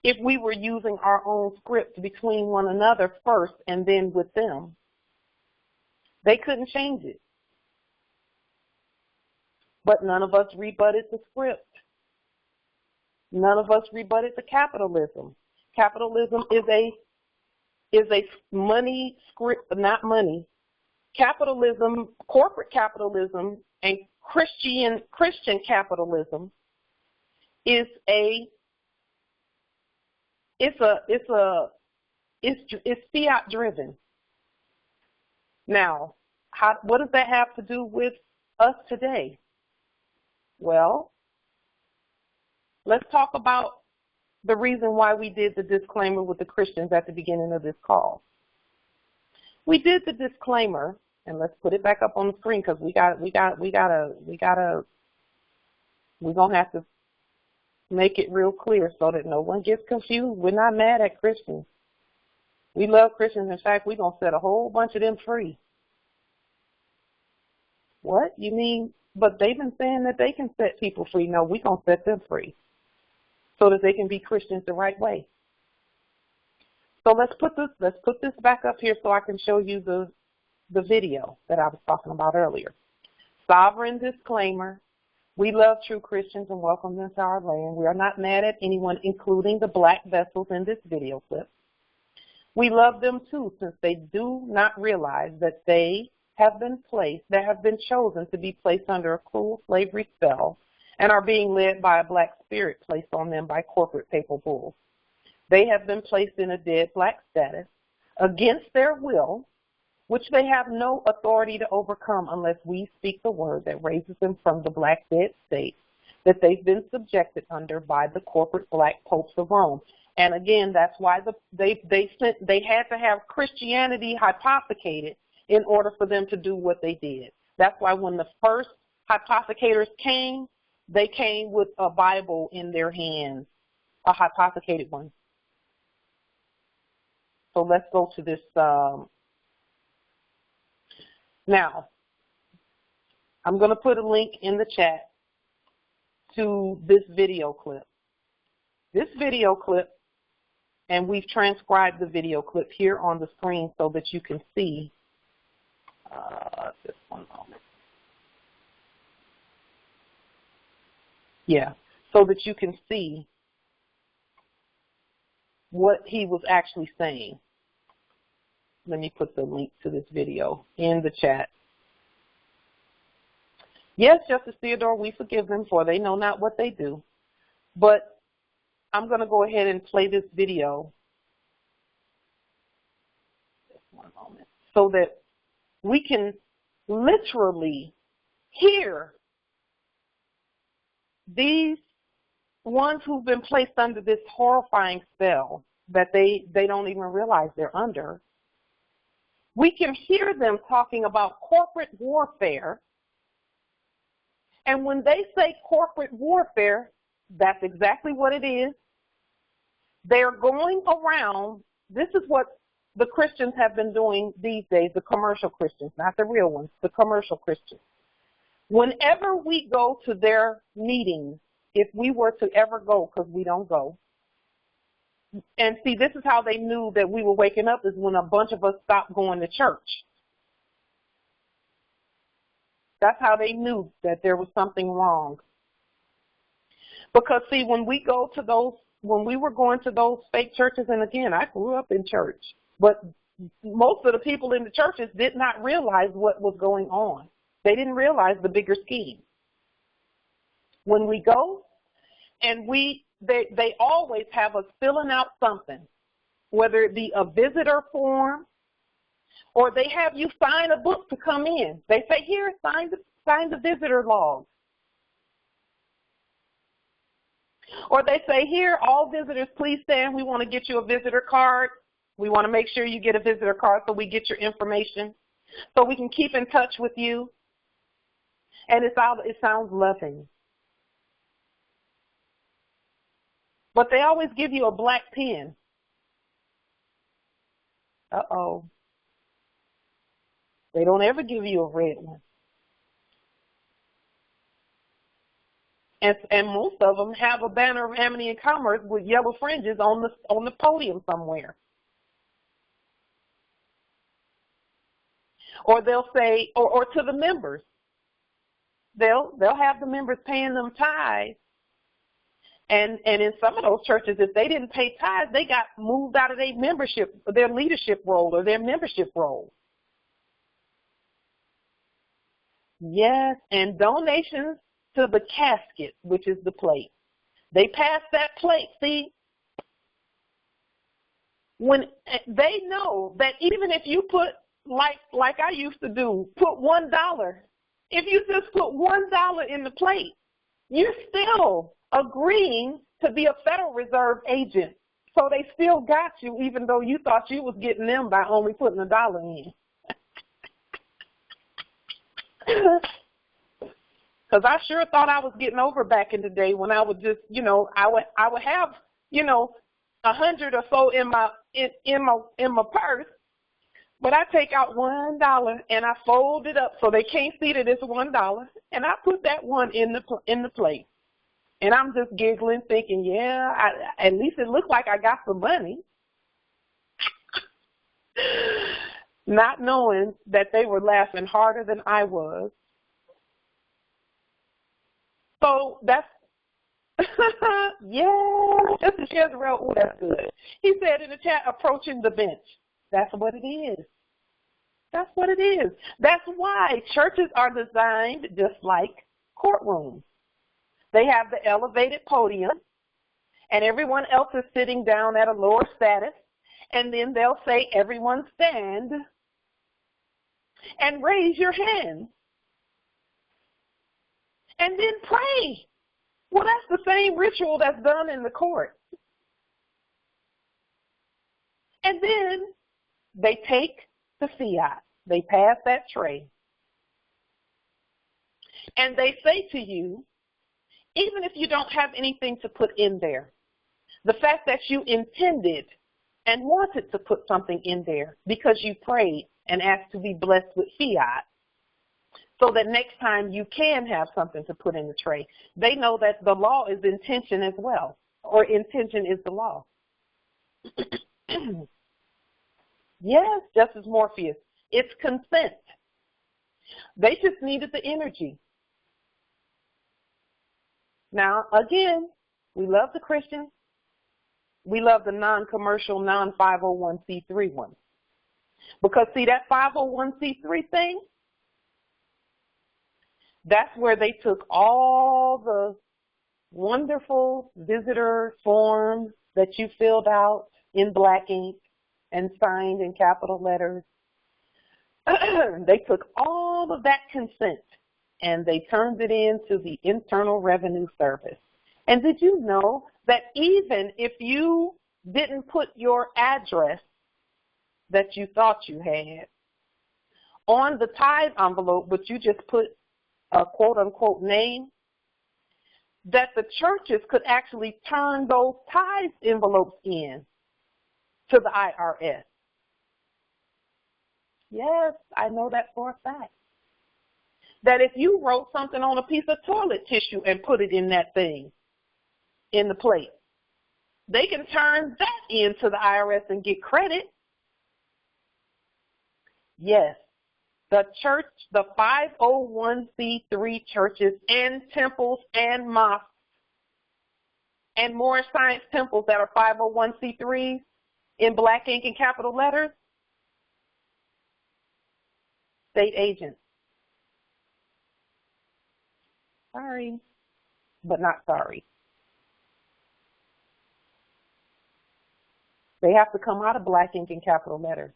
if we were using our own script between one another first and then with them. They couldn't change it. But none of us rebutted the script. None of us rebutted the capitalism. Capitalism is a money script, not money. Capitalism, corporate capitalism, and Christian capitalism is it's fiat driven. Now, what does that have to do with us today? Well, let's talk about the reason why we did the disclaimer with the Christians at the beginning of this call. We did the disclaimer, and let's put it back up on the screen because we're gonna have to make it real clear so that no one gets confused. We're not mad at Christians. We love Christians. In fact, we're gonna set a whole bunch of them free. What? You mean? But they've been saying that they can set people free. No, we're gonna set them free so that they can be Christians the right way. So let's put this back up here so I can show you the video that I was talking about earlier. Sovereign disclaimer. We love true Christians and welcome them to our land. We are not mad at anyone, including the black vessels in this video clip. We love them too, since they do not realize that they have been chosen to be placed under a cruel slavery spell and are being led by a black spirit placed on them by corporate papal bulls. They have been placed in a dead black status against their will, which they have no authority to overcome unless we speak the word that raises them from the black dead state that they've been subjected under by the corporate black popes of Rome. And again, that's why they had to have Christianity hypothecated in order for them to do what they did. That's why when the first hypothecators came, they came with a Bible in their hands, a hypothecated one. So let's go to this. Now, I'm going to put a link in the chat to this video clip. This video clip, and we've transcribed the video clip here on the screen so that you can see. Just one moment. Yeah, so that you can see what he was actually saying. Let me put the link to this video in the chat. Yes, Justice Theodore, we forgive them, for they know not what they do. But I'm going to go ahead and play this video. Just one moment. So that we can literally hear these ones who've been placed under this horrifying spell that they don't even realize they're under. We can hear them talking about corporate warfare. And when they say corporate warfare, that's exactly what it is. They're going around. This is what the Christians have been doing these days, the commercial Christians, not the real ones, the commercial Christians. Whenever we go to their meetings, if we were to ever go, because we don't go, and see, this is how they knew that we were waking up, is when a bunch of us stopped going to church. That's how they knew that there was something wrong. Because, see, when we were going to those fake churches, and again, I grew up in church, but most of the people in the churches did not realize what was going on. They didn't realize the bigger scheme. When we go, and they always have us filling out something, whether it be a visitor form, or they have you sign a book to come in. They say, here, sign the visitor log. Or they say, here, all visitors, please stand. We want to get you a visitor card. We want to make sure you get a visitor card so we get your information, so we can keep in touch with you. And it sounds loving. But they always give you a black pen. Uh-oh. They don't ever give you a red one. And most of them have a banner of Amity and Commerce with yellow fringes on the podium somewhere. Or they'll say, or to the members, they'll have the members paying them tithes. And in some of those churches, if they didn't pay tithes, they got moved out of their leadership role or their membership role. Yes, and donations to the casket, which is the plate. They pass that plate. See, when they know that even if you put, like I used to do, put $1, if you just put $1 in the plate, you're still agreeing to be a Federal Reserve agent. So they still got you, even though you thought you was getting them by only putting $1 in. Because I sure thought I was getting over back in the day when I would just, you know, I would have, you know, 100 or so in my purse, but I take out $1 and I fold it up so they can't see that it's $1, and I put that one in the plate, and I'm just giggling, thinking, yeah, at least it looked like I got some money, not knowing that they were laughing harder than I was. So that's, yeah, just to share the real, oh, that's good. He said in the chat, approaching the bench. That's what it is. That's what it is. That's why churches are designed just like courtrooms. They have the elevated podium, and everyone else is sitting down at a lower status, and then they'll say, everyone stand and raise your hand. And then pray. Well, that's the same ritual that's done in the court. And then they take the fiat. They pass that tray. And they say to you, even if you don't have anything to put in there, the fact that you intended and wanted to put something in there because you prayed and asked to be blessed with fiat, so that next time you can have something to put in the tray. They know that the law is intention as well, or intention is the law. Yes, Justice Morpheus, it's consent. They just needed the energy. Now, again, we love the Christians. We love the non-commercial, non-501c3 ones. Because, see, that 501c3 thing, that's where they took all the wonderful visitor forms that you filled out in black ink and signed in capital letters. They took all of that consent and they turned it into the Internal Revenue Service. And did you know that even if you didn't put your address that you thought you had on the tithe envelope, but you just put a quote-unquote name, that the churches could actually turn those tithe envelopes in to the IRS. Yes, I know that for a fact. That if you wrote something on a piece of toilet tissue and put it in that thing, in the plate, they can turn that into the IRS and get credit. Yes. The church, the 501c3 churches and temples and mosques and more science temples that are 501c3s in black ink and capital letters, state agents. Sorry, but not sorry. They have to come out of black ink and capital letters.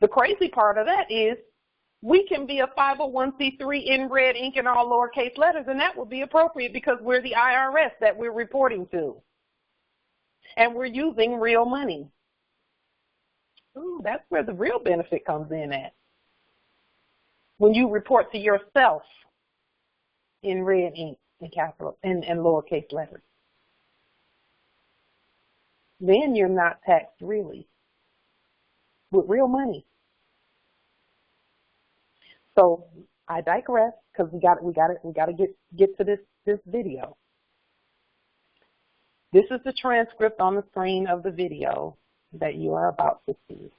The crazy part of that is we can be a 501c3 in red ink and all lowercase letters, and that would be appropriate because we're the IRS that we're reporting to. And we're using real money. Ooh, that's where the real benefit comes in at. When you report to yourself in red ink and capital and lowercase letters. Then you're not taxed really with real money. So I digress because we got to get to this video. This is the transcript on the screen of the video that you are about to see.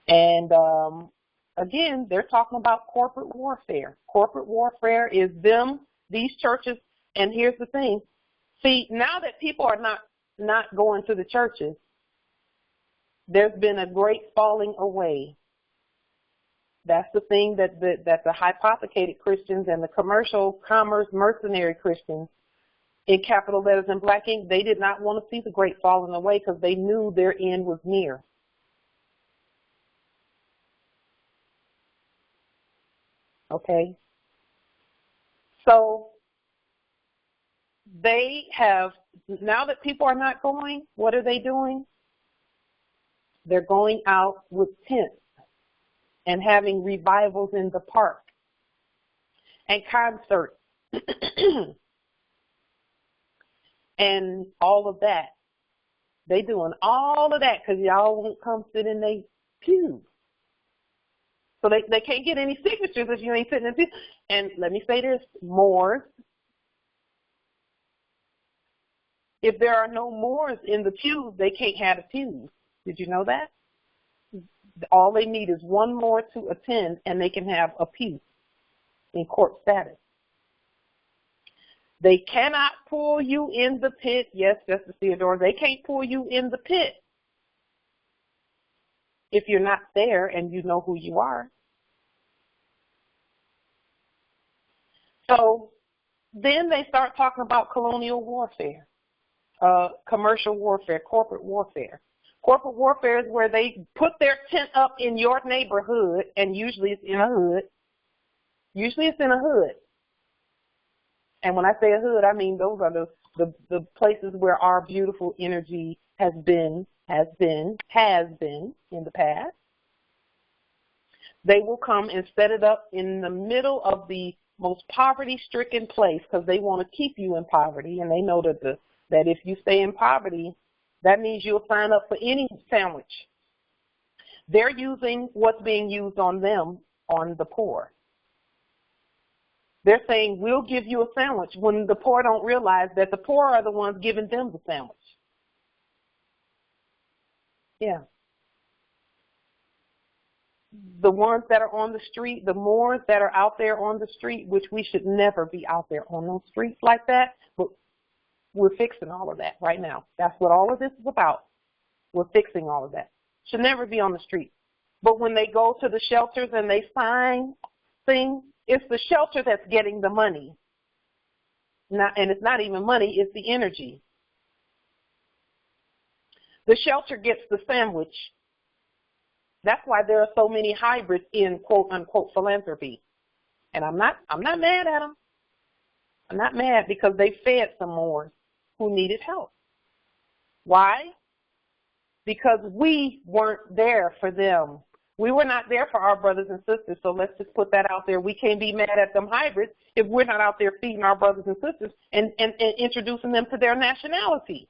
And again, they're talking about corporate warfare. Corporate warfare is these churches, and here's the thing. See, now that people are not going to the churches, there's been a great falling away That's the thing that the hypothecated Christians and the commerce mercenary Christians in capital letters in black ink, they did not want to see the great falling away because they knew their end was near. Okay? So they have, now that people are not going, what are they doing? They're going out with tents and having revivals in the park and concerts and all of that. They doing all of that because y'all won't come sit in their pews. So they can't get any signatures if you ain't sitting in pews. And let me say this, Moors. If there are no Moors in the pews, they can't have the pews. Did you know that? All they need is one more to attend, and they can have a pew in court status. They cannot pull you in the pit. Yes, Justice Theodore, they can't pull you in the pit if you're not there and you know who you are. So then they start talking about colonial warfare, commercial warfare, corporate warfare. Corporate warfare is where they put their tent up in your neighborhood, and usually it's in a hood. Usually it's in a hood. And when I say a hood, I mean those are the places where our beautiful energy has been in the past. They will come and set it up in the middle of the most poverty-stricken place because they want to keep you in poverty, and they know that that if you stay in poverty, that means you'll sign up for any sandwich. They're using what's being used on them, on the poor. They're saying, we'll give you a sandwich when the poor don't realize that the poor are the ones giving them the sandwich. Yeah. The ones that are on the street, the Moors that are out there on the street, which we should never be out there on those streets like that, but we're fixing all of that right now. That's what all of this is about. We're fixing all of that. Should never be on the street. But when they go to the shelters and they sign things, it's the shelter that's getting the money. And it's not even money, it's the energy. The shelter gets the sandwich. That's why there are so many hybrids in quote-unquote philanthropy. And I'm not mad at them. I'm not mad because they fed some more who needed help. Why? Because we weren't there for them. We were not there for our brothers and sisters, so let's just put that out there. We can't be mad at them hybrids if we're not out there feeding our brothers and sisters and introducing them to their nationality.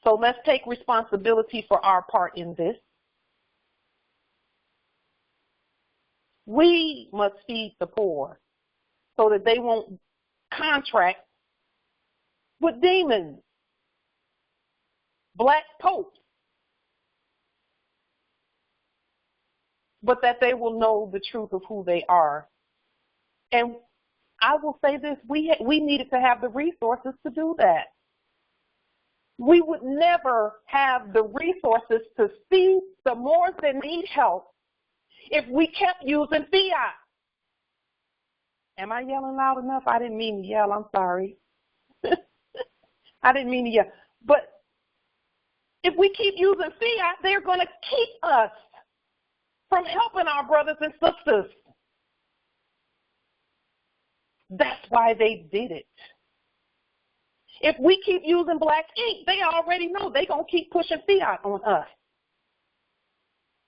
So let's take responsibility for our part in this. We must feed the poor so that they won't contract with demons, black popes, but that they will know the truth of who they are. And I will say this, we needed to have the resources to do that. We would never have the resources to feed the Moors that need help if we kept using fiat. Am I yelling loud enough? I didn't mean to yell. I'm sorry. I didn't mean to yell. But if we keep using fiat, they're going to keep us from helping our brothers and sisters. That's why they did it. If we keep using black ink, they already know they're going to keep pushing fiat on us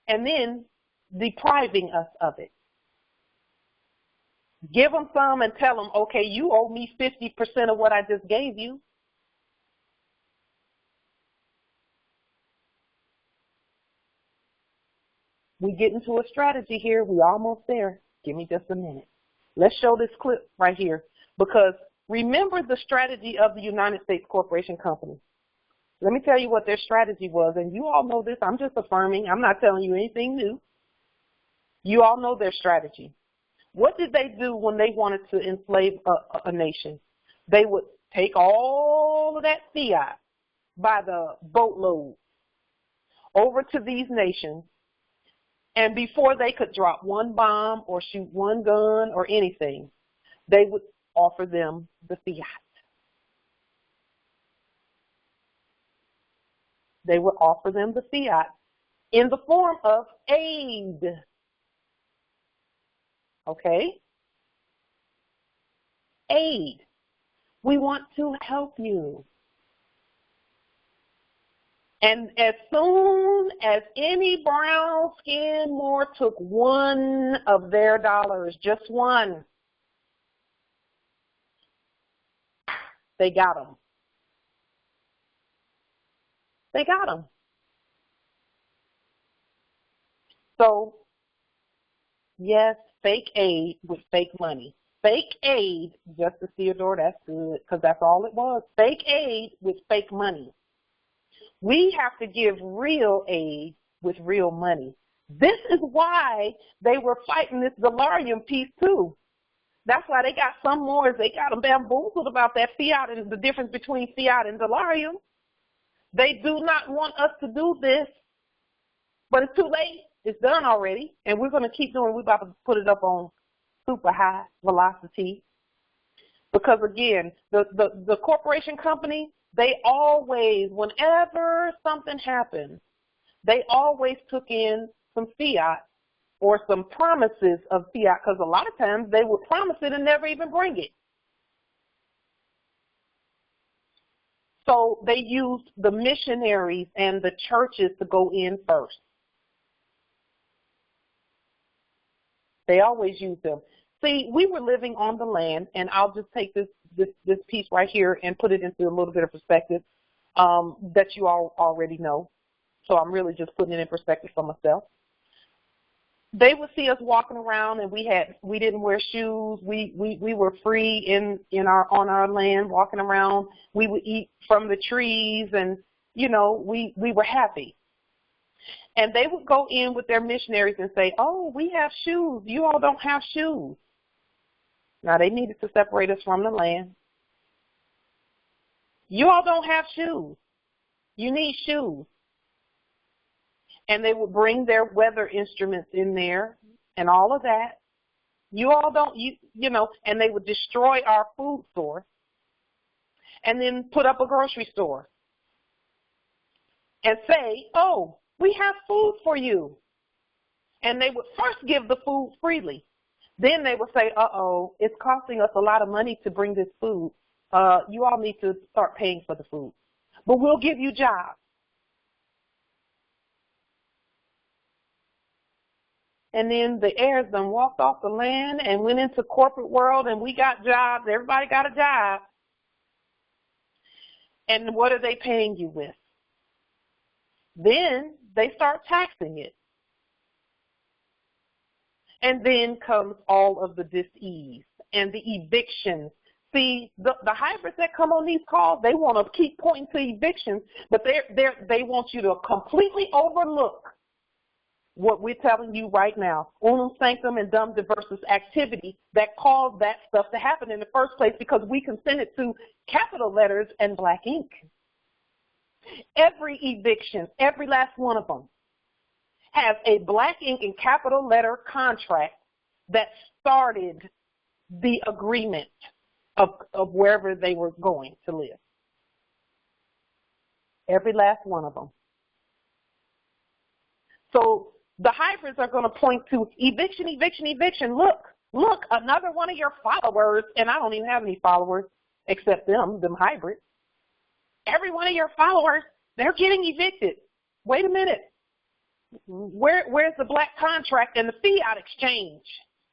and then depriving us of it. Give them some and tell them, okay, you owe me 50% of what I just gave you. We get into a strategy here. We're almost there. Give me just a minute. Let's show this clip right here because remember the strategy of the United States Corporation Company. Let me tell you what their strategy was, and you all know this. I'm just affirming. I'm not telling you anything new. You all know their strategy. What did they do when they wanted to enslave a nation? They would take all of that fiat by the boatload. over to these nations, and before they could drop one bomb or shoot one gun or anything, they would offer them the fiat. They would offer them the fiat in the form of aid. Okay? Aid. We want to help you. And as soon as any brown skin Moor took one of their dollars, just one, they got them. They got them. So, yes, fake aid with fake money. Fake aid, Justice Theodore, that's good, because that's all it was. Fake aid with fake money. We have to give real aid with real money. This is why they were fighting this delarium piece too. That's why they got some Moors, they got them bamboozled about that fiat and the difference between fiat and delarium. They do not want us to do this, but it's too late. It's done already, and we're going to keep doing it. We're about to put it up on super high velocity because, again, the corporation company, they always, whenever something happens, they always took in some fiat or some promises of fiat because a lot of times they would promise it and never even bring it. So they used the missionaries and the churches to go in first. They always used them. See, we were living on the land, and I'll just take this piece right here and put it into a little bit of perspective that you all already know. So I'm really just putting it in perspective for myself. They would see us walking around, and we didn't wear shoes. We were free on our land, walking around. We would eat from the trees, and we were happy. And they would go in with their missionaries and say, "Oh, we have shoes. You all don't have shoes." Now they needed to separate us from the land. You all don't have shoes. You need shoes. And they would bring their weather instruments in there and all of that. You all don't, and they would destroy our food source and then put up a grocery store and say, "Oh, we have food for you." And they would first give the food freely. Then they would say, "Uh-oh, it's costing us a lot of money to bring this food. You all need to start paying for the food. But we'll give you jobs." And then the heirs done walked off the land and went into corporate world, and we got jobs. Everybody got a job. And what are they paying you with? Then they start taxing it. And then comes all of the dis-ease and the evictions. See, the hybrids that come on these calls, they want to keep pointing to evictions, but they want you to completely overlook what we're telling you right now, unum, sanctum, and dumb diversas activity that caused that stuff to happen in the first place because we consented to capital letters and black ink. Every eviction, every last one of them, has a black ink and capital letter contract that started the agreement of wherever they were going to live. Every last one of them. So the hybrids are going to point to eviction, eviction, eviction. Look, another one of your followers, and I don't even have any followers except them hybrids. Every one of your followers, they're getting evicted. Wait a minute. Where's the black contract and the fiat exchange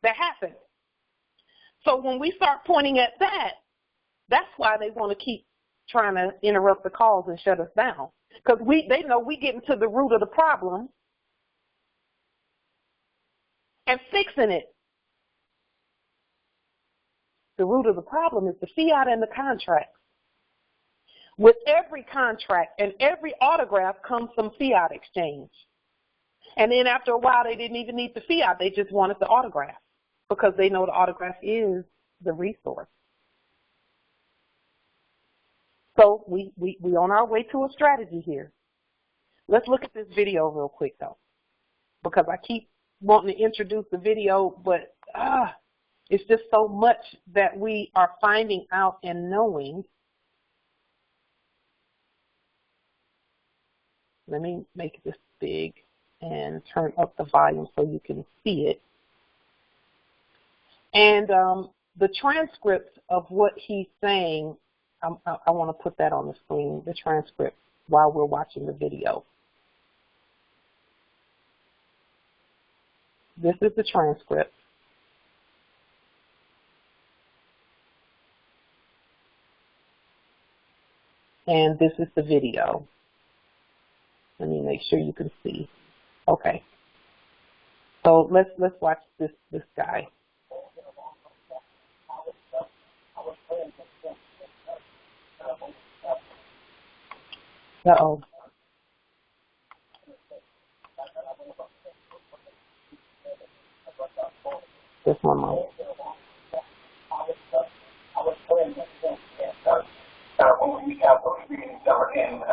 that happened? So when we start pointing at that, that's why they want to keep trying to interrupt the calls and shut us down. Because they know we getting to the root of the problem and fixing it. The root of the problem is the fiat and the contract. With every contract and every autograph comes some fiat exchange. And then after a while, they didn't even need the fiat. They just wanted the autograph because they know the autograph is the resource. So we on our way to a strategy here. Let's look at this video real quick, though, because I keep wanting to introduce the video, but it's just so much that we are finding out and knowing. Let me make this big and turn up the volume so you can see it. And the transcript of what he's saying, I want to put that on the screen, the transcript, while we're watching the video. This is the transcript. And this is the video. Let me make sure you can see. Okay. So let's watch this guy. Uh-oh. Just one moment. When we have those meetings down in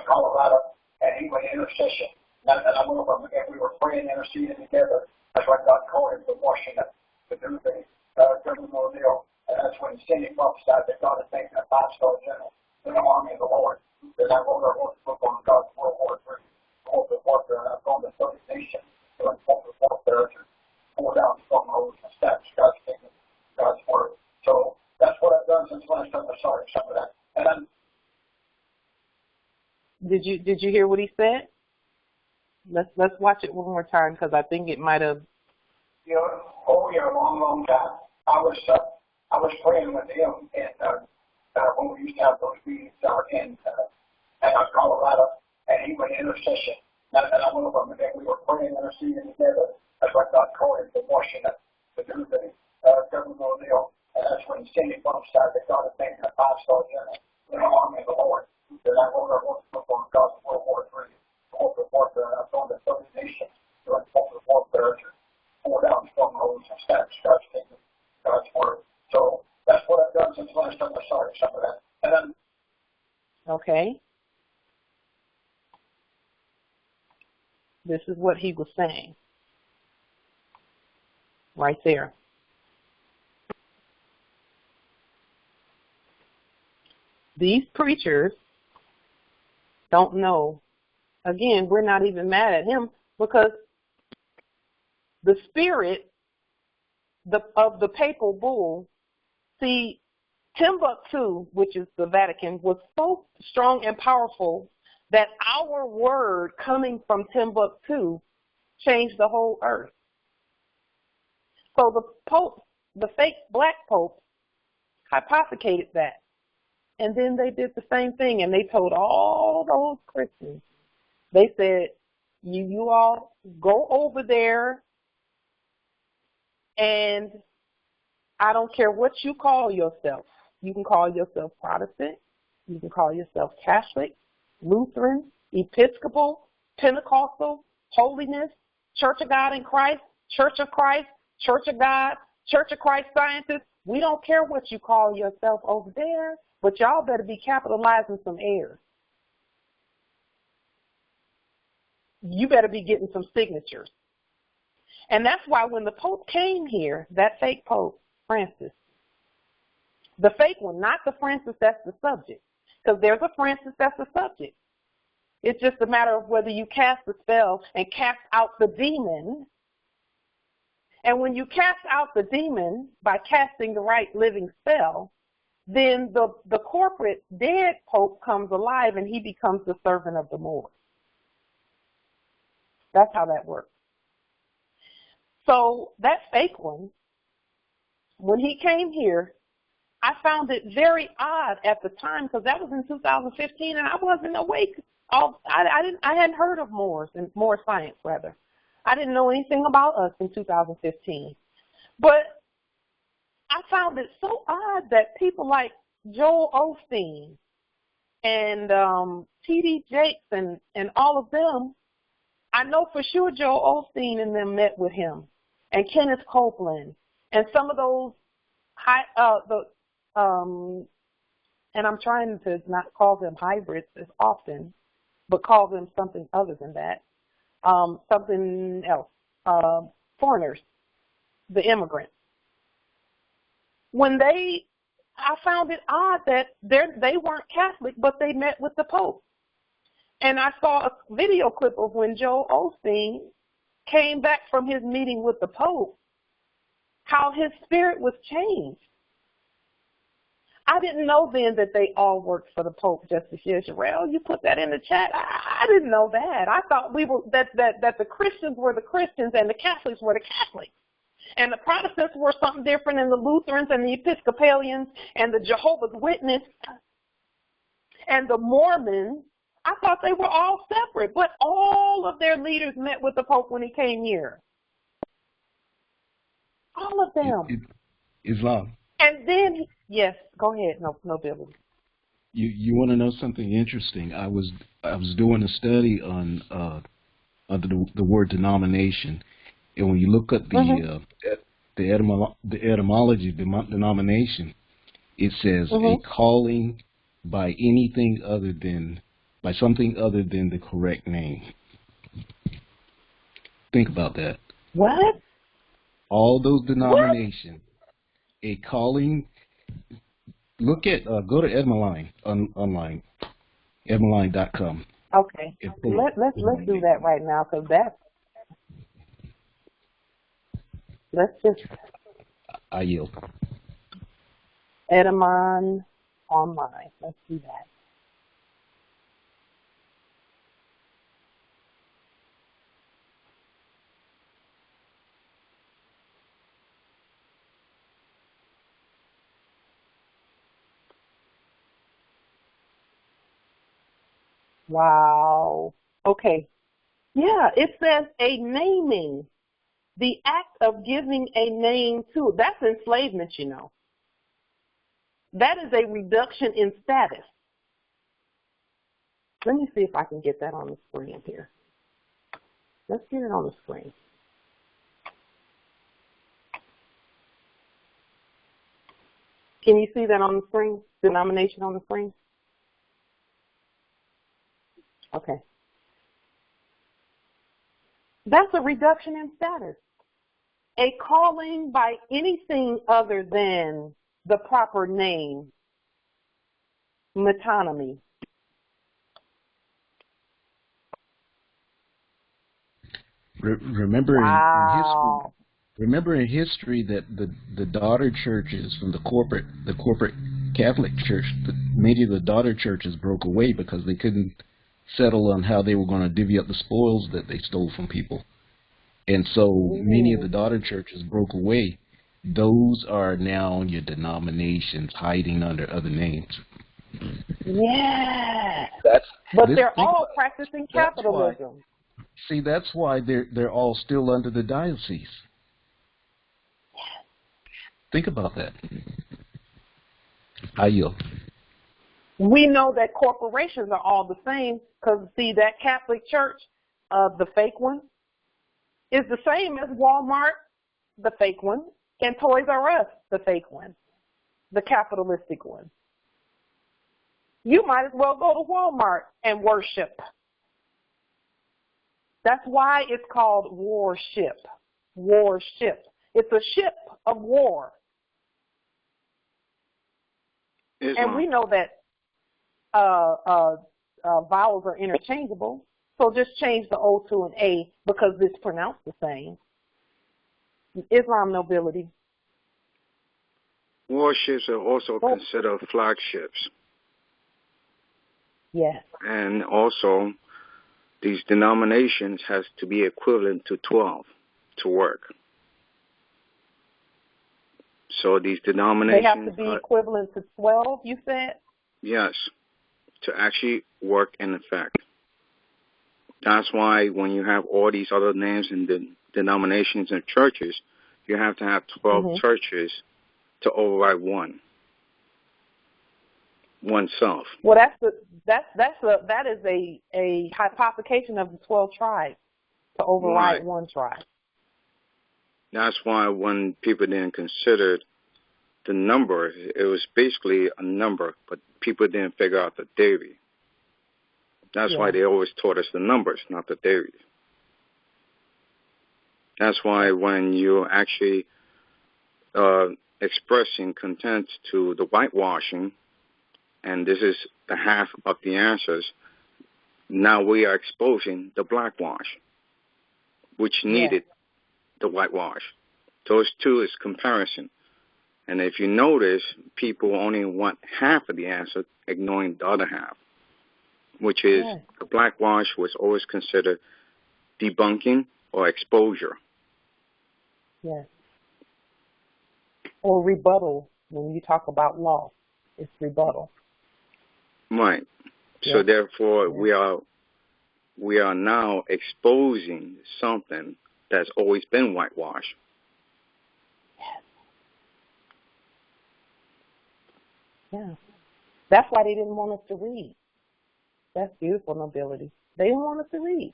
Colorado, and he went intercession. And I went over and we were praying, interceding together. That's why God called him from Washington to do the criminal deal. And that's when Cindy prophesied that God had taken a 5-star general in the army of the Lord. Then I wrote our book on God's World War III, corporate warfare, and I've gone to 30 nations doing corporate warfare to pull down strongholds and establish God's kingdom, God's word. So that's what I've done since last time I saw some of that. And then Did you hear what he said? Let's watch it one more time because I think it might have. You know, over here a long time. I was praying with him and when we used to have those meetings out in Colorado, and he went intercession. And I went over and we were praying, interceding together. That's why God called him from Washington to do the criminal deal. And that's when Cindy prophesied that God had taken a 5-star general in the army of the Lord. Then I wrote our book on God's World War III, corporate warfare, and I've gone to 30 nations doing corporate warfare to pull down strongholds and establish God's kingdom, God's word. So that's what I've done since last time I saw some of that. And then, okay. This is what he was saying. Right there. These preachers don't know. Again, we're not even mad at him because the spirit of the papal bull, see, Timbuktu, which is the Vatican, was so strong and powerful that our word coming from Timbuktu changed the whole earth. So the Pope, the fake black Pope, hypothecated that. And then they did the same thing, and they told all those Christians, they said, you all go over there, and I don't care what you call yourself. You can call yourself Protestant. You can call yourself Catholic, Lutheran, Episcopal, Pentecostal, Holiness, Church of God in Christ, Church of Christ, Church of God, Church of Christ Scientists. We don't care what you call yourself over there. But y'all better be capitalizing some heirs. You better be getting some signatures. And that's why when the Pope came here, that fake Pope, Francis, the fake one, not the Francis that's the subject, because there's a Francis that's the subject. It's just a matter of whether you cast the spell and cast out the demon. And when you cast out the demon by casting the right living spell, then the corporate dead Pope comes alive and he becomes the servant of the Lord. That's how that works. So that fake one, when he came here, I found it very odd at the time because that was in 2015 and I wasn't awake. I hadn't heard of Moors and Moor science rather. I didn't know anything about us in 2015. But I found it so odd that people like Joel Osteen and T.D. Jakes and all of them, I know for sure Joel Osteen and them met with him, and Kenneth Copeland, and some of those and I'm trying to not call them hybrids as often, but call them something other than that. Something else. Foreigners, the immigrants. I found it odd that they weren't Catholic, but they met with the Pope. And I saw a video clip of when Joel Osteen came back from his meeting with the Pope, how his spirit was changed. I didn't know then that they all worked for the Pope, Justice Yisrael. You put that in the chat. I didn't know that. I thought that the Christians were the Christians and the Catholics were the Catholics. And the Protestants were something different, and the Lutherans and the Episcopalians and the Jehovah's Witness and the Mormons. I thought they were all separate, but all of their leaders met with the Pope when he came here. All of them. Islam. And then, yes, go ahead. No, Billy. You want to know something interesting? I was doing a study on the word denomination, and when you look at the etymology of denomination, it says a calling by something other than the correct name. Think about that. What? All those denominations, a calling. Look at go to Edmaline online, edmaline.com. Okay, let's do that right now, because let's just. I yield. Edmaline online. Let's do that. Wow. Okay. Yeah, it says a naming, the act of giving a name to. That's enslavement, you know. That is a reduction in status. Let me see if I can get that on the screen here. Let's get it on the screen. Can you see that on the screen? Denomination on the screen? Okay. That's a reduction in status. A calling by anything other than the proper name, metonymy. Remember in history that the daughter churches from the corporate Catholic Church, many of the daughter churches broke away because they couldn't settle on how they were going to divvy up the spoils that they stole from people. And so many of the daughter churches broke away. Those are now your denominations hiding under other names. Yeah. But they're all practicing capitalism. That's why they're all still under the diocese. Think about that. I yield. We know that corporations are all the same because, see, that Catholic Church, the fake one, is the same as Walmart, the fake one, and Toys R Us, the fake one, the capitalistic one. You might as well go to Walmart and worship. That's why it's called warship. Warship. It's a ship of war. And we know that vowels are interchangeable, so just change the O to an A because it's pronounced the same. Islam nobility. Warships are also considered flagships. Yes. And also, these denominations has to be equivalent to 12 to work. So these denominations... They have to be equivalent to 12, you said? Yes, to actually work in effect. That's why when you have all these other names and the denominations and churches, you have to have 12 churches to override oneself. Well, that is a hypothecation of the 12 tribes to override one tribe. That's why when people didn't consider the number, it was basically a number, but people didn't figure out the theory. That's why they always taught us the numbers, not the theories. That's why when you're actually expressing content to the whitewashing, and this is the half of the answers, now we are exposing the blackwash, which needed the whitewash. Those two is comparison. And if you notice, people only want half of the answer, ignoring the other half, which is the blackwash was always considered debunking or exposure. Yes. Or rebuttal. When you talk about law, it's rebuttal. Right. So therefore, we are now exposing something that's always been whitewashed. Yeah. That's why they didn't want us to read. That's beautiful, nobility. They didn't want us to read.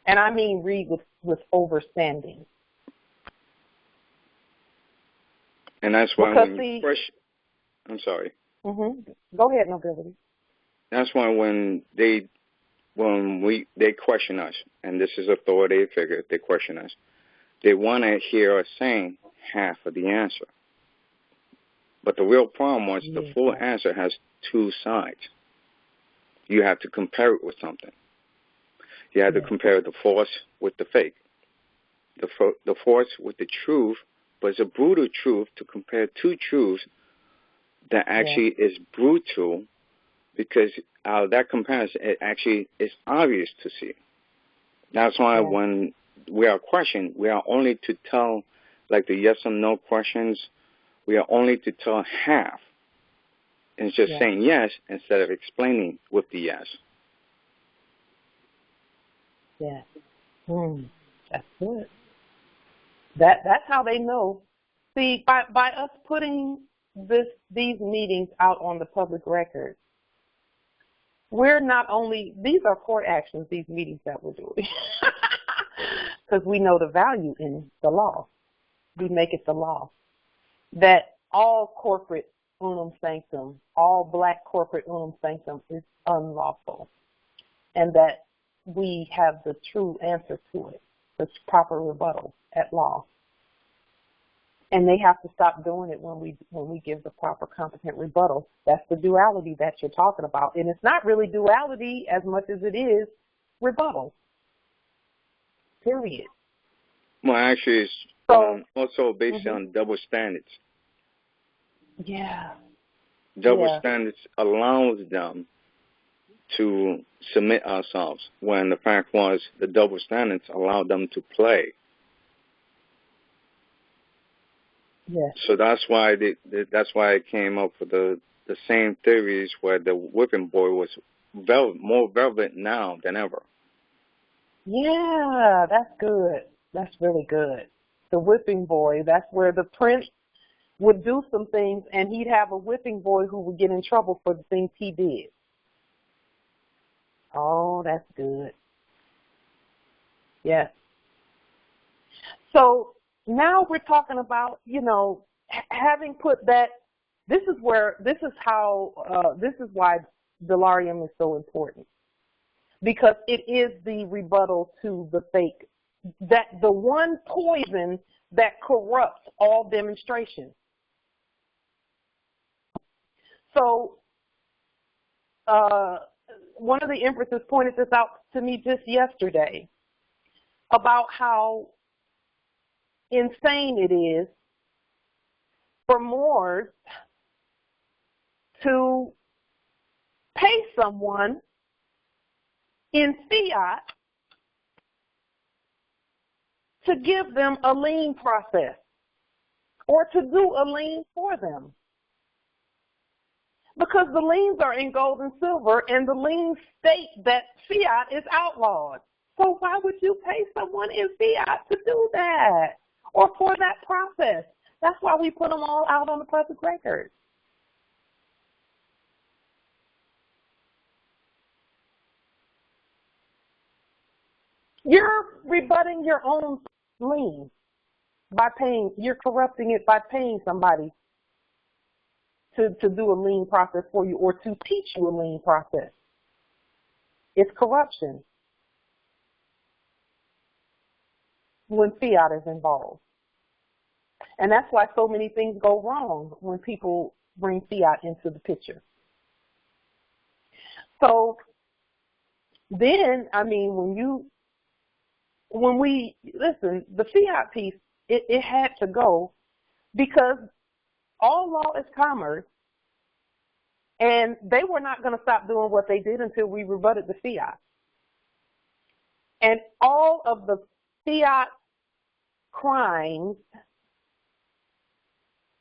And I mean read with overstanding. And that's why when you question, I'm sorry. Go ahead, nobility. That's why when they question us, and this is authoritative figure, they question us, they want to hear us saying half of the answer. But the real problem was the full answer has two sides. You have to compare it with something. You have to compare the false with the fake. The false with the truth, but it's a brutal truth to compare two truths that actually is brutal, because out of that comparison, it actually is obvious to see. That's why when we are questioned, we are only to tell, like the yes or no questions, we are only to tell half. And it's just saying yes instead of explaining with the yes. Yes. That's good. That's how they know. See, by us putting these meetings out on the public record, we're not only, these are court actions, these meetings that we're doing, because we know the value in the law. We make it the law that all corporate unum sanctum, all black corporate unum sanctum is unlawful, and that we have the true answer to it, the proper rebuttal at law. And they have to stop doing it when we give the proper competent rebuttal. That's the duality that you're talking about. And it's not really duality as much as it is rebuttal. Period. Well, actually, it's also based on double standards. Yeah. Double standards allows them to submit ourselves, when the fact was the double standards allowed them to play. Yes. So that's why that's why I came up with the same theories where the whipping boy was more relevant now than ever. Yeah, that's good. That's really good. The whipping boy, that's where the prince would do some things and he'd have a whipping boy who would get in trouble for the things he did. Oh, that's good. Yes. So now we're talking about, having put that, this is why Delarium is so important. Because it is the rebuttal to the fake, that the one poison that corrupts all demonstration. So one of the empresses pointed this out to me just yesterday about how insane it is for Moors to pay someone in fiat to give them a lien process or to do a lien for them. Because the liens are in gold and silver, and the liens state that fiat is outlawed. So why would you pay someone in fiat to do that or for that process? That's why we put them all out on the public record. You're rebutting your own lien by paying, you're corrupting it by paying somebody to do a lien process for you or to teach you a lien process. It's corruption when fiat is involved. And that's why so many things go wrong when people bring fiat into the picture. So then, I mean, when we listen, the fiat piece, it had to go because all law is commerce, and they were not going to stop doing what they did until we rebutted the fiat. And all of the fiat crimes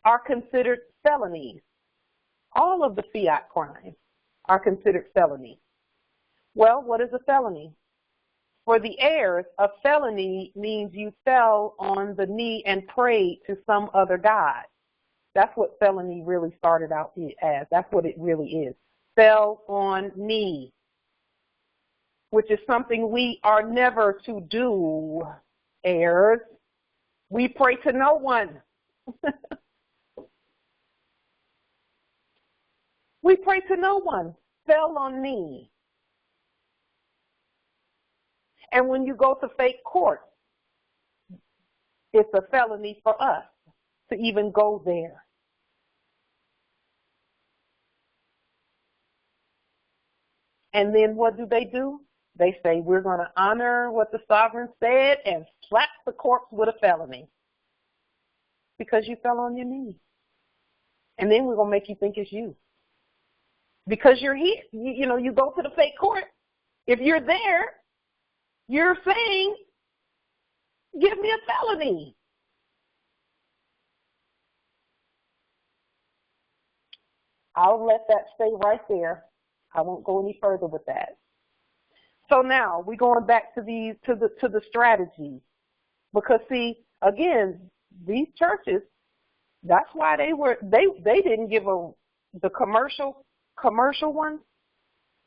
are considered felonies. All of the fiat crimes are considered felonies. Well, what is a felony? For the heirs, a felony means you fell on the knee and prayed to some other god. That's what felony really started out as. That's what it really is. Fell on knee, which is something we are never to do, heirs. We pray to no one. We pray to no one. Fell on knee. And when you go to fake court, it's a felony for us to even go there. And then what do? They say, we're going to honor what the sovereign said and slap the corpse with a felony because you fell on your knee. And then we're going to make you think it's you. Because you're here. You go to the fake court. If you're there, you're saying, give me a felony. I'll let that stay right there. I won't go any further with that. So now we're going back to the strategy, because see, again, these churches, that's why they didn't give the commercial ones,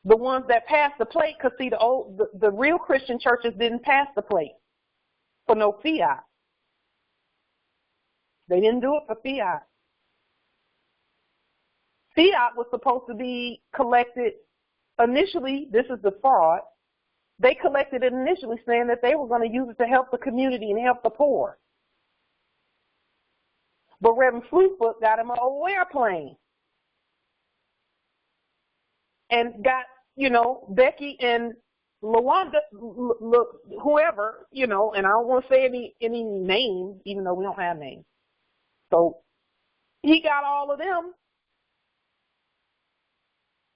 the ones that passed the plate, because see, the real Christian churches didn't pass the plate for no fiat. They didn't do it for fiat. Fiat was supposed to be collected initially. This is the fraud. They collected it initially saying that they were going to use it to help the community and help the poor. But Reverend Flutefoot got him an old airplane and got, Becky and LaWanda, whoever, and I don't want to say any names, even though we don't have names. So he got all of them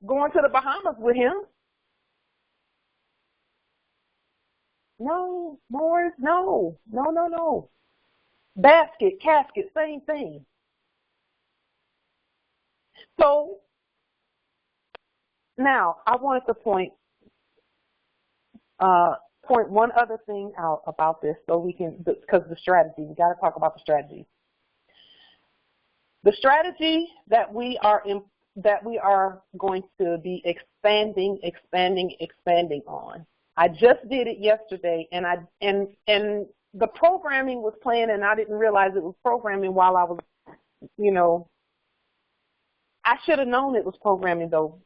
going to the Bahamas with him. No, Morris, no. Basket, casket, same thing. So now I wanted to point one other thing out about this, so we can, because the strategy, we got to talk about the strategy. The strategy that we are going to be expanding on. I just did it yesterday, and the programming was playing, and I didn't realize it was programming while I was, I should have known it was programming though,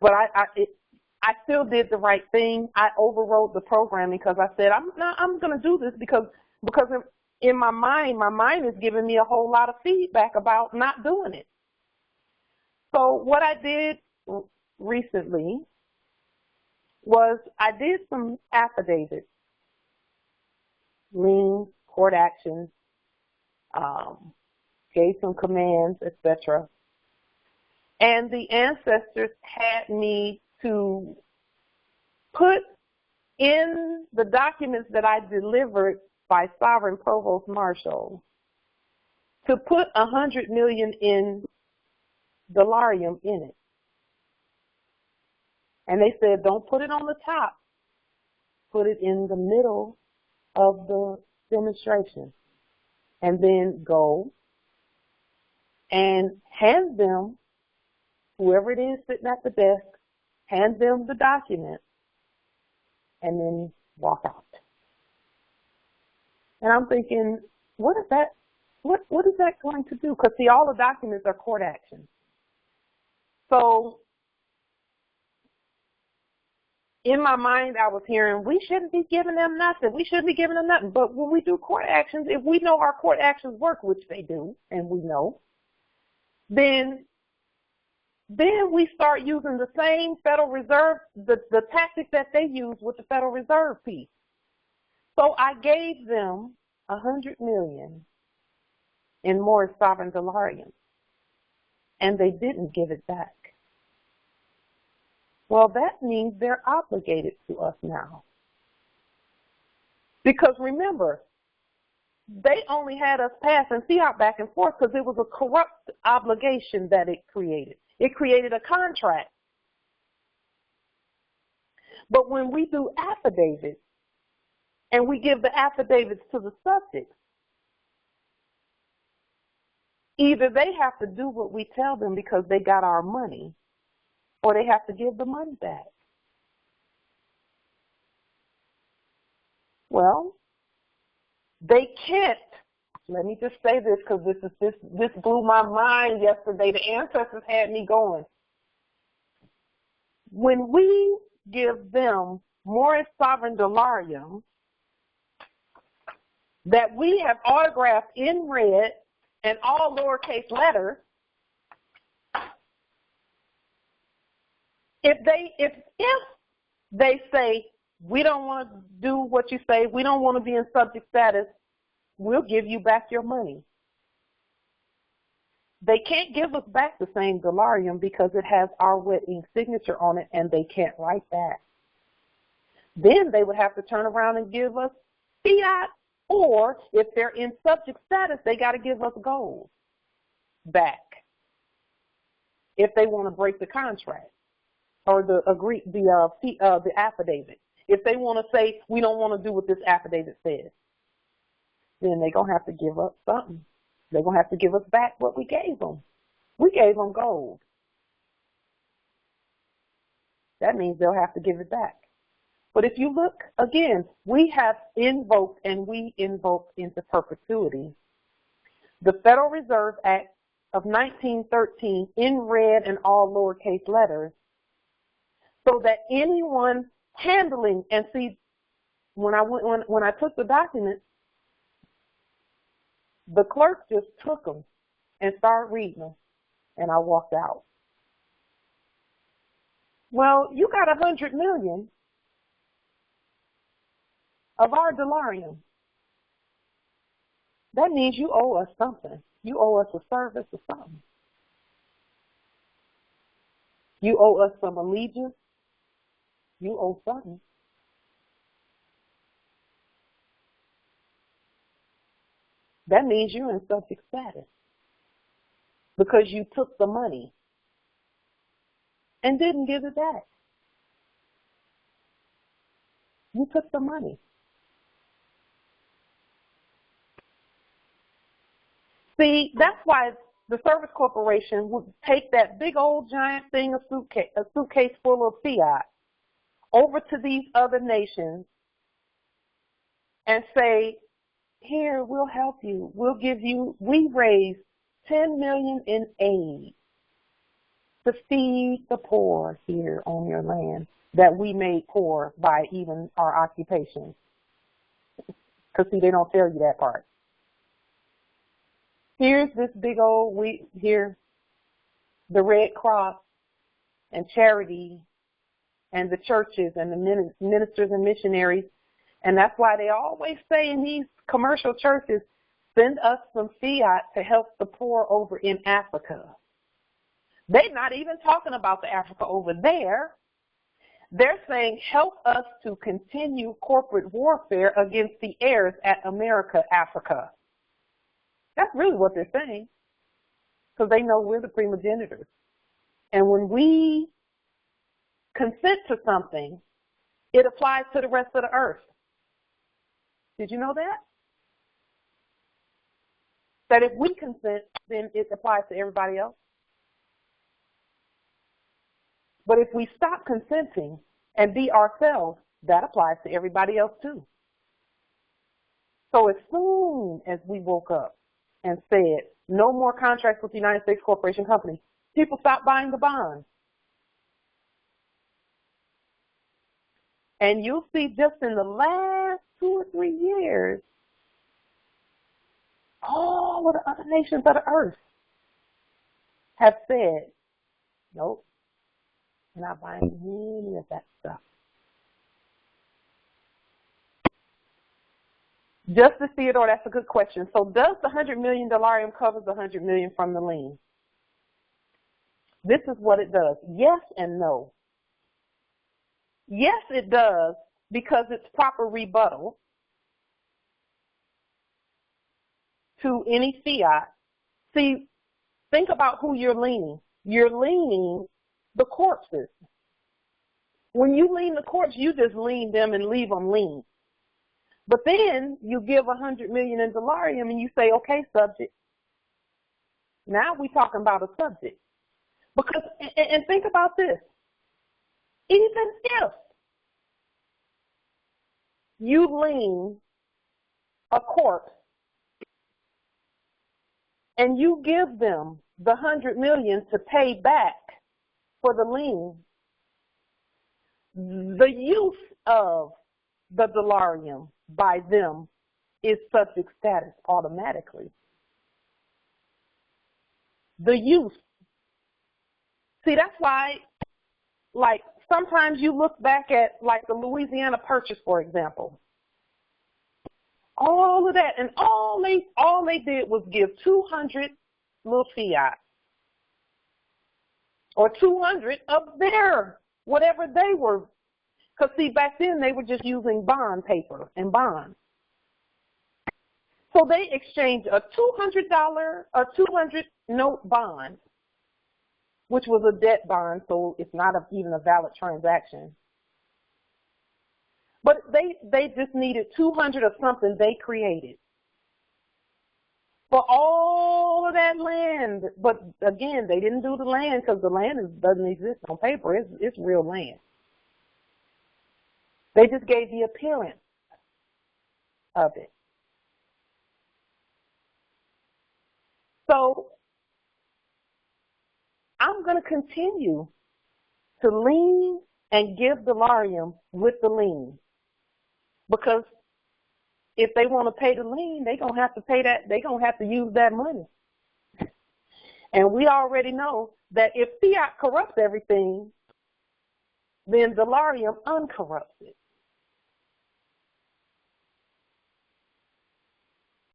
but I still did the right thing. I overrode the programming because I said I'm going to do this because in my mind is giving me a whole lot of feedback about not doing it. So what I did recently was I did some affidavits, liens, court actions, gave some commands, etc. And the ancestors had me to put in the documents that I delivered by Sovereign Provost Marshal to put 100 million in dollarium in it. And they said, don't put it on the top. Put it in the middle of the demonstration. And then go and hand them, whoever it is sitting at the desk, hand them the document and then walk out. And I'm thinking, what is that going to do? Because see, all the documents are court actions. So in my mind, I was hearing, we shouldn't be giving them nothing. We shouldn't be giving them nothing. But when we do court actions, if we know our court actions work, which they do, and we know, then we start using the same Federal Reserve, the tactics that they use with the Federal Reserve piece. So I gave them $100 million in more sovereign dollarium, and they didn't give it back. Well, that means they're obligated to us now. Because remember, they only had us passing fiat back and forth because it was a corrupt obligation that it created. It created a contract. But when we do affidavits, and we give the affidavits to the subjects, either they have to do what we tell them because they got our money, or they have to give the money back. Well, they can't. Let me just say this because this blew my mind yesterday. The ancestors had me going. When we give them more sovereign dollarium that we have autographed in red and all lowercase letters, if they say, we don't want to do what you say, we don't want to be in subject status, we'll give you back your money. They can't give us back the same dollarium because it has our wet ink signature on it and they can't write that. Then they would have to turn around and give us fiat, or if they're in subject status, they got to give us gold back if they want to break the contract or the affidavit. If they want to say, we don't want to do what this affidavit says, then they're going to have to give up something. They're going to have to give us back what we gave them. We gave them gold. That means they'll have to give it back. But if you look, again, we have invoked and we invoke into perpetuity the Federal Reserve Act of 1913 in red and all lowercase letters, so that anyone handling, and see, when I took the documents, the clerk just took them and started reading them, and I walked out. Well, you got $100 million of our dollarium. That means you owe us something. You owe us a service or something. You owe us some allegiance. You owe something. That means you're in subject status because you took the money and didn't give it back. You took the money. See, that's why the Service Corporation would take that big old giant thing of a suitcase full of fiat over to these other nations and say, here, we'll help you. We'll give you, we raised $10 million in aid to feed the poor here on your land that we made poor by even our occupation. Because, see, they don't tell you that part. Here's this big old, the Red Cross and charity and the churches and the ministers and missionaries. And that's why they always say in these commercial churches, send us some fiat to help the poor over in Africa. They're not even talking about the Africa over there. They're saying, help us to continue corporate warfare against the heirs at America, Africa. That's really what they're saying, because they know we're the primogenitors. And when we consent to something, it applies to the rest of the earth. Did you know that? That if we consent, then it applies to everybody else. But if we stop consenting and be ourselves, that applies to everybody else too. So as soon as we woke up and said, no more contracts with the United States Corporation Company, people stopped buying the bonds. And you'll see just in the last 2 or 3 years, all of the other nations of the earth have said, nope, we're not buying any of that stuff. Justice Theodore, that's a good question. So does the $100 million dellarium cover the $100 million from the lien? This is what it does. Yes and no. Yes, it does, because it's proper rebuttal to any fiat. See, think about who you're liening. You're liening the corpses. When you lien the corpse, you just lien them and leave them lien. But then you give $100 million in dellarium and you say, okay, subject. Now we're talking about a subject. Because, and think about this, even if you lien a corpse and you give them the $100 million to pay back for the lien, the use of the dellarium by them is subject status automatically. The use. See, that's why, like, sometimes you look back at, like, the Louisiana Purchase, for example. All of that, and all they did was give 200 little fiat, or 200 of their, whatever they were. Because, see, back then they were just using bond paper and bonds. So they exchanged a $200 note bond, which was a debt bond, so it's not even a valid transaction. But they just needed 200 of something they created for all of that land. But again, they didn't do the land because the land doesn't exist on paper. It's real land. They just gave the appearance of it. So I'm going to continue to lien and give dellarium with the lien. Because if they want to pay the lien, they're going to have to pay that, they're going to have to use that money. And we already know that if fiat corrupts everything, then dellarium uncorrupts it.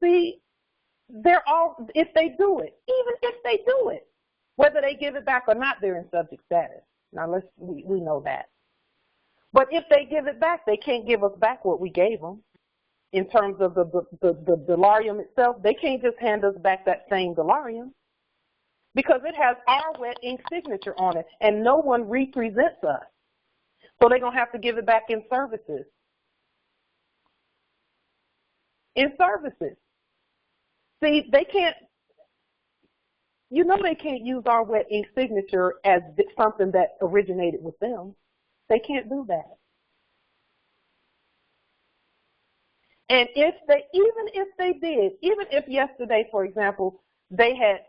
See, they're all, if they do it, even if they do it, whether they give it back or not, they're in subject status. Now, we know that. But if they give it back, they can't give us back what we gave them. In terms of the dellarium itself, they can't just hand us back that same dellarium because it has our wet ink signature on it, and no one represents us. So they're going to have to give it back in services. In services. See, they can't, you know they can't use our wet ink signature as something that originated with them. They can't do that. And if they, even if they did, even if yesterday, for example, they had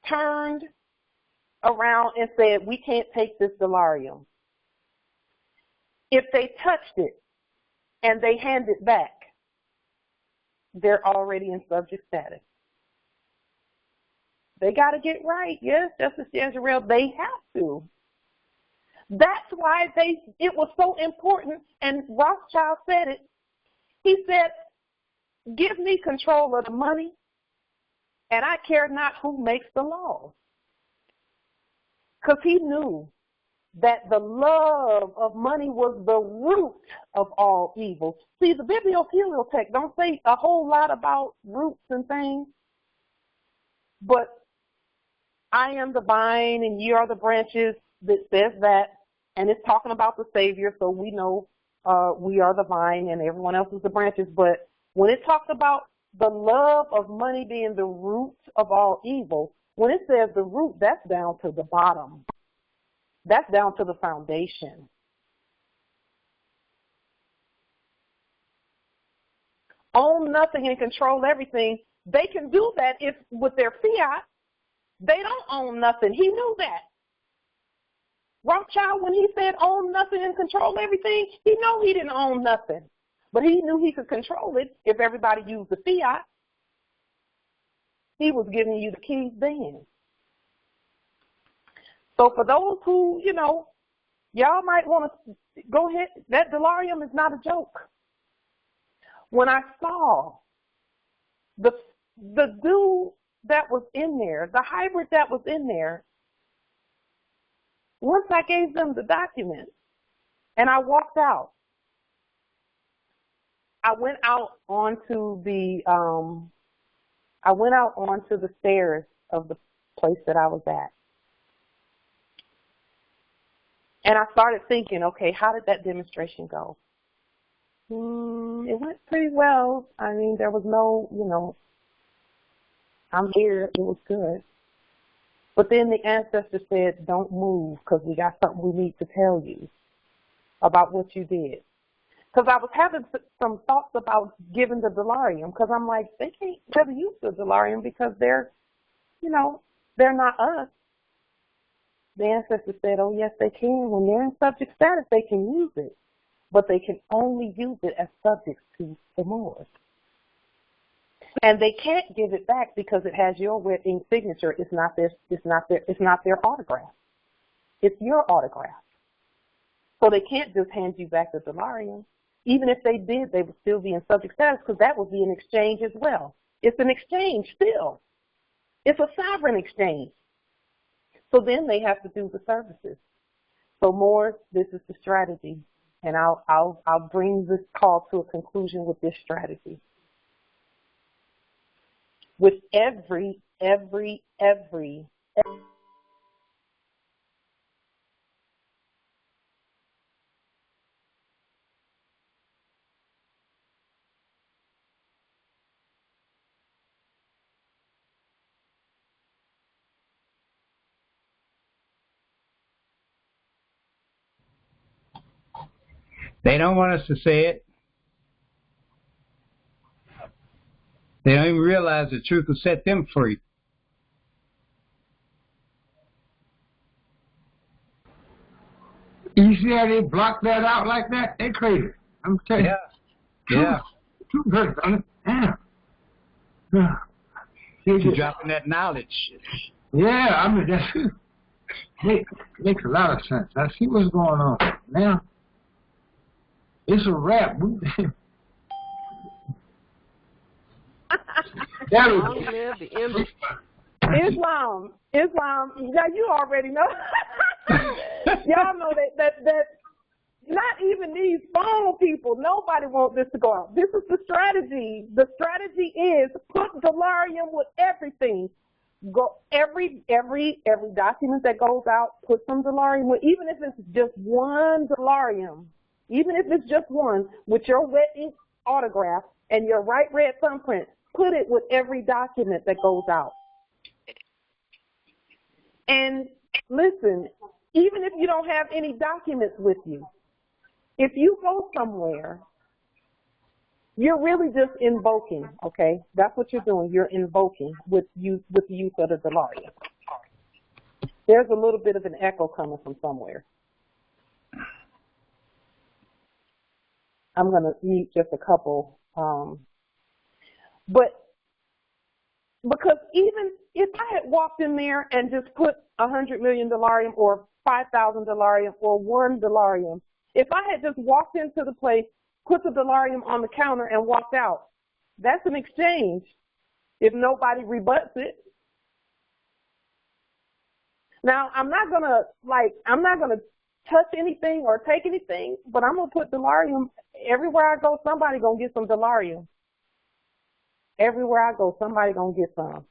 turned around and said, we can't take this dellarium. If they touched it and they hand it back, they're already in subject status. They got to get right. Yes, Justice Jezreel, they have to. That's why it was so important, and Rothschild said it. He said, give me control of the money, and I care not who makes the laws. Because he knew that the love of money was the root of all evil. See, the bibliophiliotext don't say a whole lot about roots and things, but I am the vine and ye are the branches, that says that, and it's talking about the Savior, so we know we are the vine and everyone else is the branches. But when it talks about the love of money being the root of all evil, when it says the root, that's down to the bottom. That's down to the foundation. Own nothing and control everything. They can do that if with their fiat. They don't own nothing. He knew that. Rothschild, when he said own nothing and control everything, he knew he didn't own nothing. But he knew he could control it if everybody used the fiat. He was giving you the keys then. So for those who, you know, y'all might want to go ahead. That delirium is not a joke. When I saw the dude that was in there, the hybrid that was in there, once I gave them the document and I walked out, I went out onto the stairs of the place that I was at. And I started thinking, okay, how did that demonstration go? It went pretty well. I mean, there was no, you know, I'm here, it was good. But then the ancestor said, don't move because we got something we need to tell you about what you did. Because I was having some thoughts about giving the delirium because I'm like, they can't really use the delirium because they're, you know, they're not us. The ancestor said, oh, yes, they can. When they're in subject status, they can use it. But they can only use it as subjects to the Moors. And they can't give it back because it has your wet ink signature. It's not their autograph. It's your autograph. So they can't just hand you back the delirium. Even if they did, they would still be in subject status because that would be an exchange as well. It's an exchange still. It's a sovereign exchange. So then they have to do the services. So Moors, this is the strategy. And I'll bring this call to a conclusion with this strategy. With every They don't want us to say it. They don't even realize the truth will set them free. You see how they block that out like that? They crazy. I'm telling you. Yeah. Truth hurts, don't it? Damn. You're dropping that knowledge. Yeah, I mean, that makes a lot of sense. I see what's going on now. It's a wrap. Islam. Yeah, you already know. Y'all know that not even these phone people, nobody wants this to go out. This is the strategy. The strategy is put delirium with everything. Go every document that goes out, put some delirium with, even if it's just one delirium, even if it's just one with your wet ink autograph and your right red thumbprint, put it with every document that goes out. And listen, even if you don't have any documents with you, if you go somewhere, you're really just invoking, okay? That's what you're doing. You're invoking with the use of the delirium. There's a little bit of an echo coming from somewhere. I'm going to mute just a couple. But because even if I had walked in there and just put 100 million delirium or 5,000 delirium or 1 delirium, if I had just walked into the place, put the delirium on the counter and walked out, that's an exchange if nobody rebuts it. Now, I'm not going to touch anything or take anything, but I'm going to put delirium everywhere I go. Somebody going to get some delirium. Everywhere I go, somebody going to get some.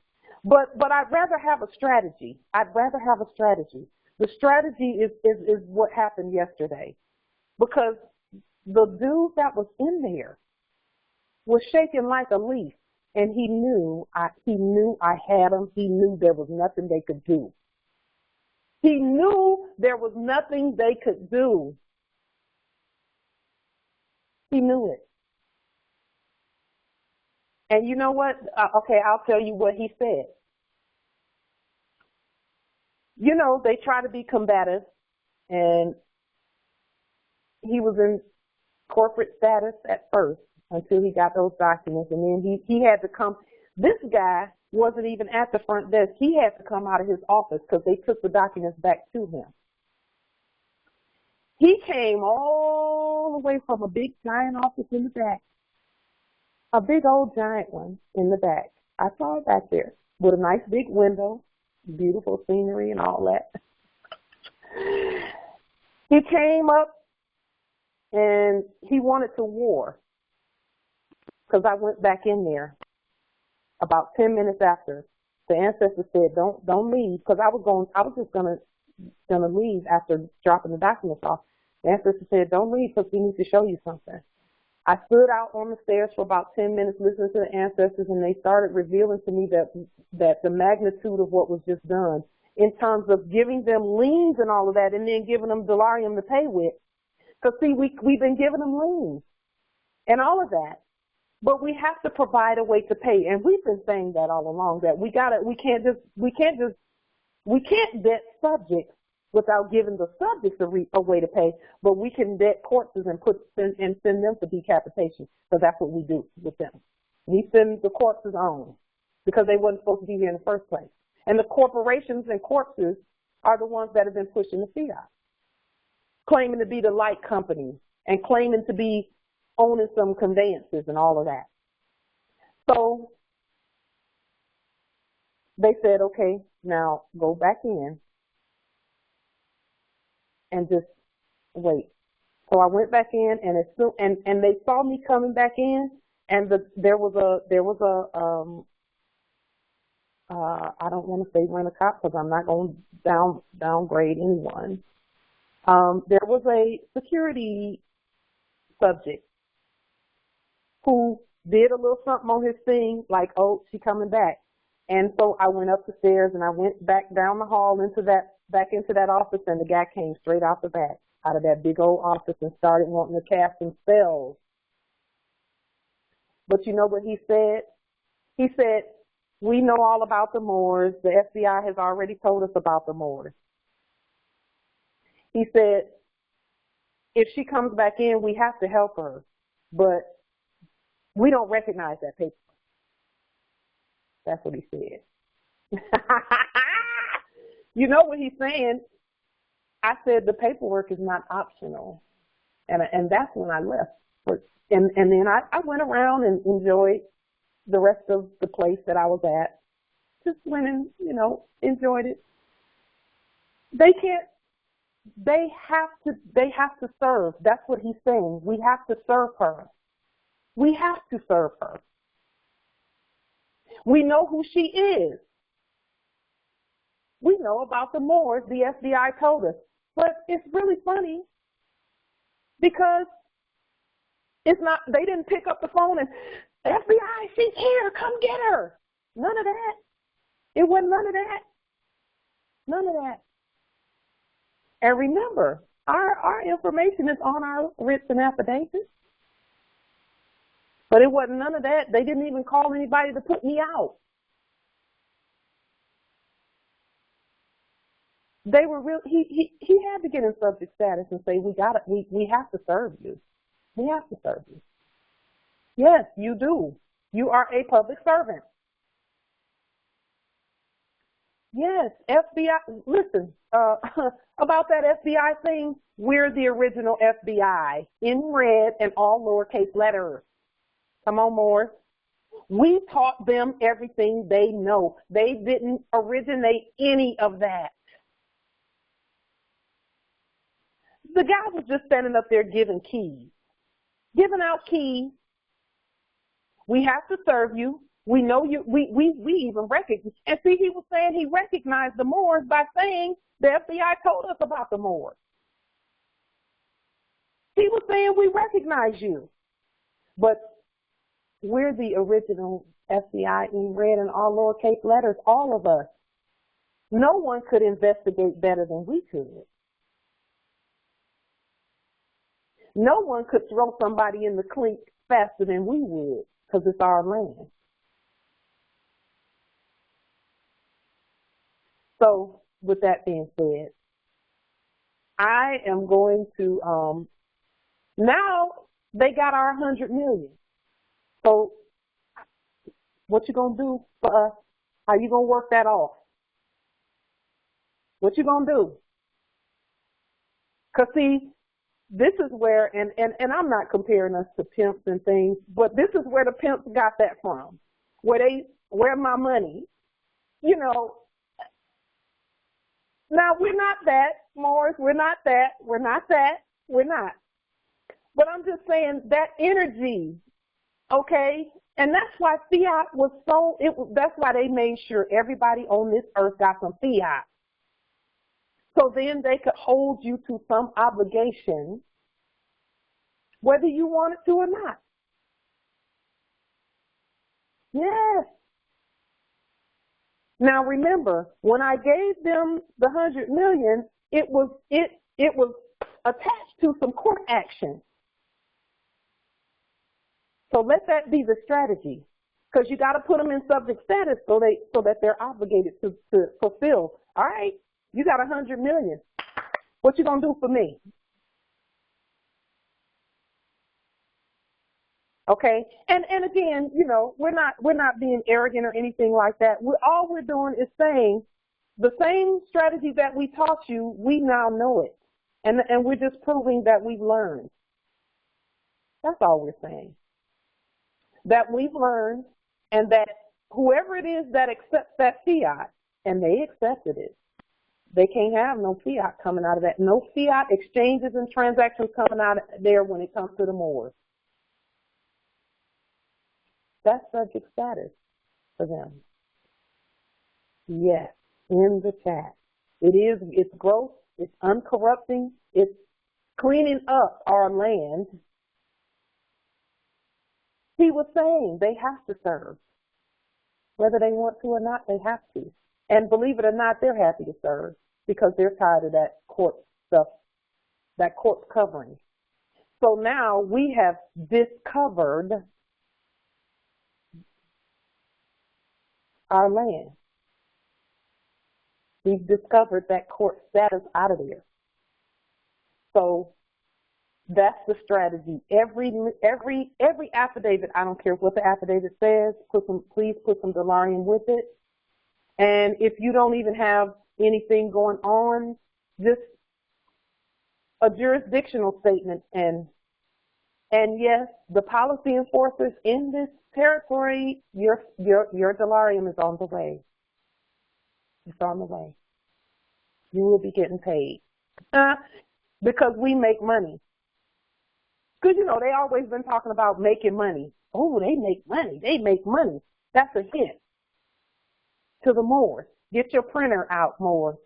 But I'd rather have a strategy. The strategy is what happened yesterday, because the dude that was in there was shaking like a leaf, and he knew I had him. He knew there was nothing they could do. He knew there was nothing they could do. He knew it. And you know what? Okay, I'll tell you what he said. You know, they try to be combative, and he was in corporate status at first until he got those documents, and then he had to come. This guy wasn't even at the front desk. He had to come out of his office because they took the documents back to him. He came all the way from a big giant office in the back, a big old giant one in the back. I saw it back there with a nice big window, beautiful scenery and all that. He came up and he wanted to war because I went back in there about 10 minutes after. The ancestor said, don't leave, because I was just gonna leave after dropping the documents off. The ancestor said, don't leave because we need to show you something. I stood out on the stairs for about 10 minutes listening to the ancestors, and they started revealing to me that the magnitude of what was just done in terms of giving them liens and all of that, and then giving them delarium to pay with. Because see, we've been giving them liens and all of that, but we have to provide a way to pay, and we've been saying that all along, that we can't debt subjects without giving the subjects a way to pay, but we can debt corpses and send them to decapitation, because that's what we do with them. We send the corpses on because they wasn't supposed to be here in the first place. And the corporations and corpses are the ones that have been pushing the fiat, claiming to be the light company and claiming to be owning some conveyances and all of that. So they said, okay, now go back in and just wait. So I went back in, and it's still, and they saw me coming back in, and there was a I don't want to say rent a cop because I'm not going to downgrade anyone. There was a security subject who did a little something on his thing, like, oh, she coming back. And so I went up the stairs and I went back down the hall back into that office, and the guy came straight out the back, out of that big old office, and started wanting to cast some spells. But you know what he said? He said, we know all about the Moors. The FBI has already told us about the Moors. He said, if she comes back in, we have to help her, but we don't recognize that paper. That's what he said. You know what he's saying? I said the paperwork is not optional. And that's when I left. And then I went around and enjoyed the rest of the place that I was at. Just went and, enjoyed it. They have to serve. That's what he's saying. We have to serve her. We have to serve her. We know who she is. We know about the Moors. The FBI told us. But it's really funny because they didn't pick up the phone and, FBI, she's here, come get her. None of that. It wasn't none of that. None of that. And remember, our information is on our writs and affidavits. But it wasn't none of that. They didn't even call anybody to put me out. They were real. He had to get in subject status and say, we have to serve you. We have to serve you. Yes, you do. You are a public servant. Yes, FBI. Listen, about that FBI thing, we're the original FBI in red and all lowercase letters. Come on, Moors. We taught them everything they know. They didn't originate any of that. The guy was just standing up there giving keys, giving out keys. We have to serve you. We know you. We even recognize. And see, he was saying he recognized the Moors by saying the FBI told us about the Moors. He was saying we recognize you, but we're the original FBI in red and all lowercase letters, all of us. No one could investigate better than we could. No one could throw somebody in the clink faster than we would, because it's our land. So, with that being said, I am going to, now they got our 100 million. So what you going to do for us? How you going to work that off? What you going to do? Because, see, this is where, and I'm not comparing us to pimps and things, but this is where the pimps got that from, where my money, you know. Now, we're not that, Morris, we're not that. But I'm just saying that energy, okay, and that's why fiat was so, that's why they made sure everybody on this earth got some fiat. So then they could hold you to some obligation, whether you wanted to or not. Yes. Now remember, when I gave them the 100 million, it was attached to some court action. So let that be the strategy, because you got to put them in subject status so that they're obligated to fulfill. All right, you got 100 million. What you gonna do for me? Okay, and again, you know, we're not being arrogant or anything like that. All we're doing is saying the same strategy that we taught you, we now know it, and we're just proving that we've learned. That's all we're saying. That we've learned, and that whoever it is that accepts that fiat, and they accepted it, they can't have no fiat coming out of that. No fiat exchanges and transactions coming out of there when it comes to the Moors. That's subject status for them. Yes, in the chat. It's growth, it's uncorrupting, it's cleaning up our land. He was saying they have to serve. Whether they want to or not, they have to. And believe it or not, they're happy to serve because they're tired of that court stuff, that court covering. So now we have discovered our land. We've discovered that court status out of there. So that's the strategy. Every affidavit, I don't care what the affidavit says, please put some delarium with it. And if you don't even have anything going on, just a jurisdictional statement. And yes, the policy enforcers in this territory, your delarium is on the way. It's on the way. You will be getting paid because we make money. Because, you know, they always been talking about making money. Oh, they make money. They make money. That's a hint to the Moors. Get your printer out, Moors,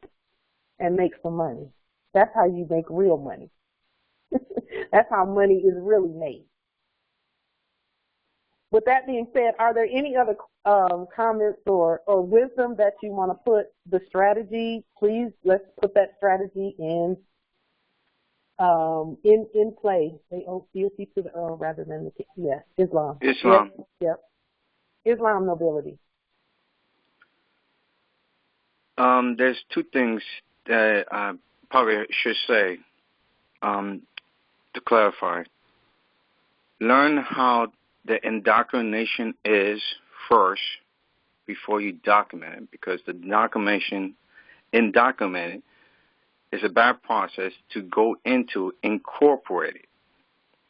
and make some money. That's how you make real money. That's how money is really made. With that being said, are there any other comments or wisdom that you want to put the strategy? Please, let's put that strategy in play. C-O-C-O-C to the O rather than the yes, Islam. Islam. Yep. Islam nobility. There's two things that I probably should say to clarify. Learn how the indoctrination is first before you document it, because the indoctrinating is a bad process to go into incorporate it.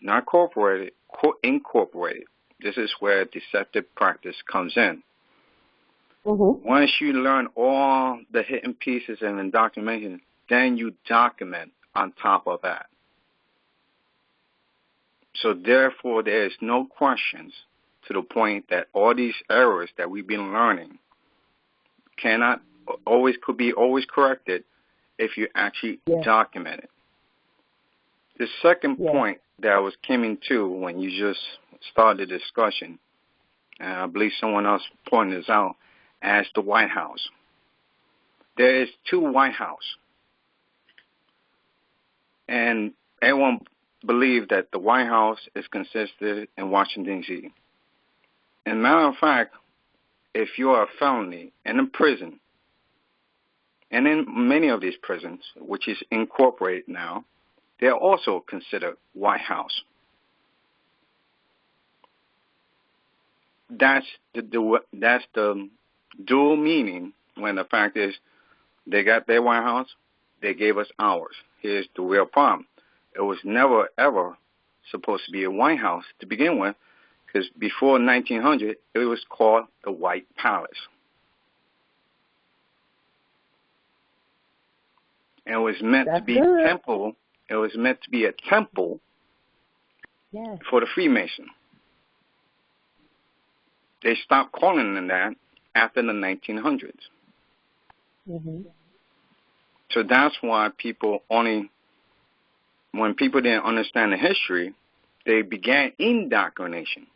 Not corporate it, incorporate it. This is where deceptive practice comes in. Mm-hmm. Once you learn all the hidden pieces and indoctrination, then you document on top of that. So therefore, there is no questions to the point that all these errors that we've been learning could be always corrected if you actually document it. The second point that I was coming to when you just started the discussion, and I believe someone else pointed this out, as the White House. There is two White House. And everyone believes that the White House is consistent in Washington, D.C. And matter of fact, if you're a felony in a prison And in many of these prisons, which is incorporated now, they are also considered White House. That's the dual meaning, when the fact is they got their White House, they gave us ours. Here's the real problem. It was never, ever supposed to be a White House to begin with, because before 1900, it was called the White Palace. And it was meant to be a temple. It was meant to be a temple for the Freemason. They stopped calling them that after the 1900s. So that's why people only, when people didn't understand the history, they began indoctrination,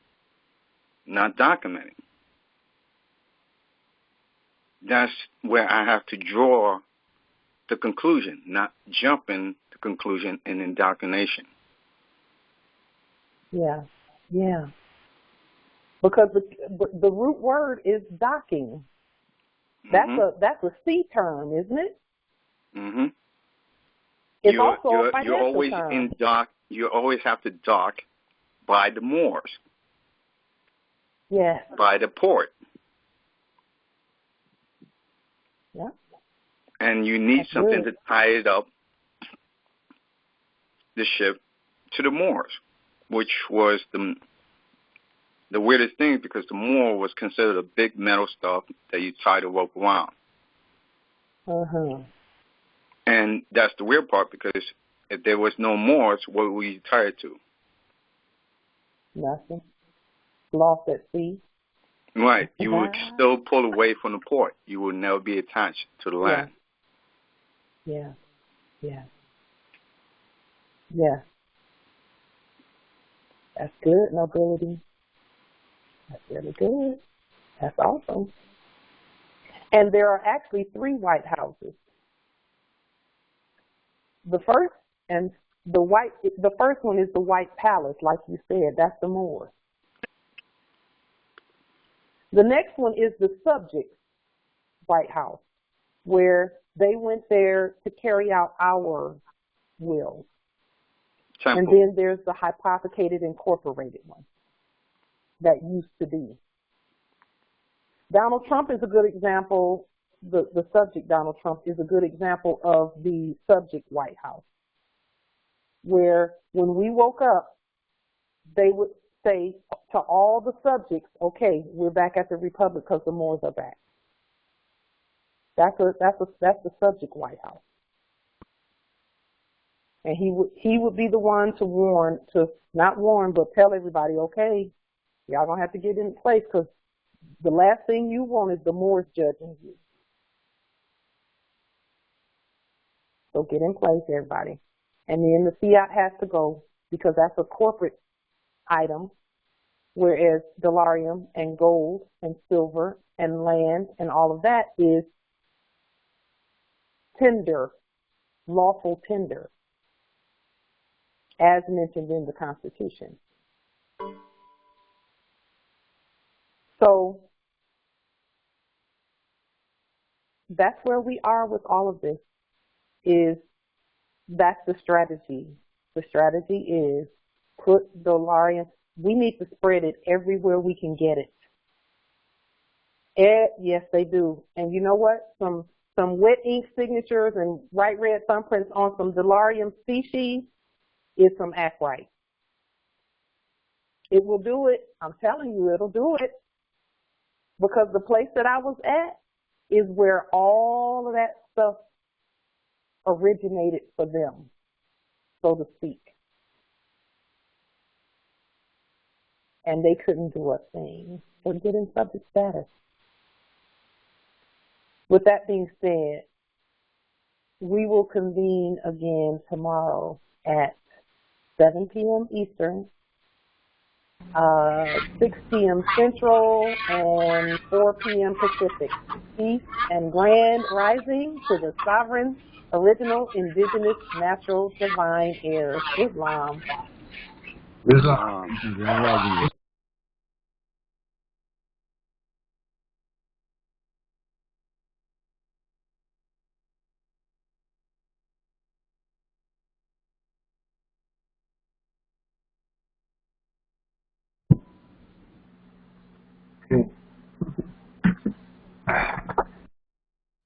not documenting. That's where I have to draw the conclusion, not jumping the conclusion in indoctrination. Yeah. Because the root word is docking. That's a C term, isn't it? It's also a financial term. You always have to dock by the Moors. Yes. By the port. Yeah. And you need something to tie it up, the ship, to the Moors, which was the weirdest thing, because the Moor was considered a big metal stuff that you tie the rope around. And that's the weird part, because if there was no Moors, what would you tie it to? Nothing. Lost at sea. Right. You would still pull away from the port. You would never be attached to the land. Yeah. That's good, nobility. That's really good. That's awesome. And there are actually 3 White Houses. The first one is the White Palace, like you said. That's the Moors. The next one is the subject White House, where they went there to carry out our will. Temple. And then there's the hypothecated incorporated one that used to be. Donald Trump is a good example. The subject Donald Trump is a good example of the subject White House, where when we woke up, they would say to all the subjects, okay, we're back at the Republic because the Moors are back. That's the subject White House. And he would be the one to not warn, but tell everybody, okay, y'all gonna have to get in place, because the last thing you want is the Moors judging you. So get in place, everybody. And then the fiat has to go, because that's a corporate item, whereas dollarium and gold and silver and land and all of that is tender, lawful tender, as mentioned in the Constitution. So that's where we are with all of this. That's the strategy. The strategy is put dollarium. We need to spread it everywhere we can get it. Yes, they do. And you know what? Some wet ink signatures and bright red thumbprints on some dollarium species is some act right. It will do it. I'm telling you, it'll do it. Because the place that I was at is where all of that stuff originated for them, so to speak. And they couldn't do a thing. They're getting subject status. With that being said, we will convene again tomorrow at 7 p.m. Eastern, 6 p.m. Central, and 4 p.m. Pacific. Peace and grand rising to the sovereign, original, indigenous, natural, divine heirs. Islam. Islam. Okay.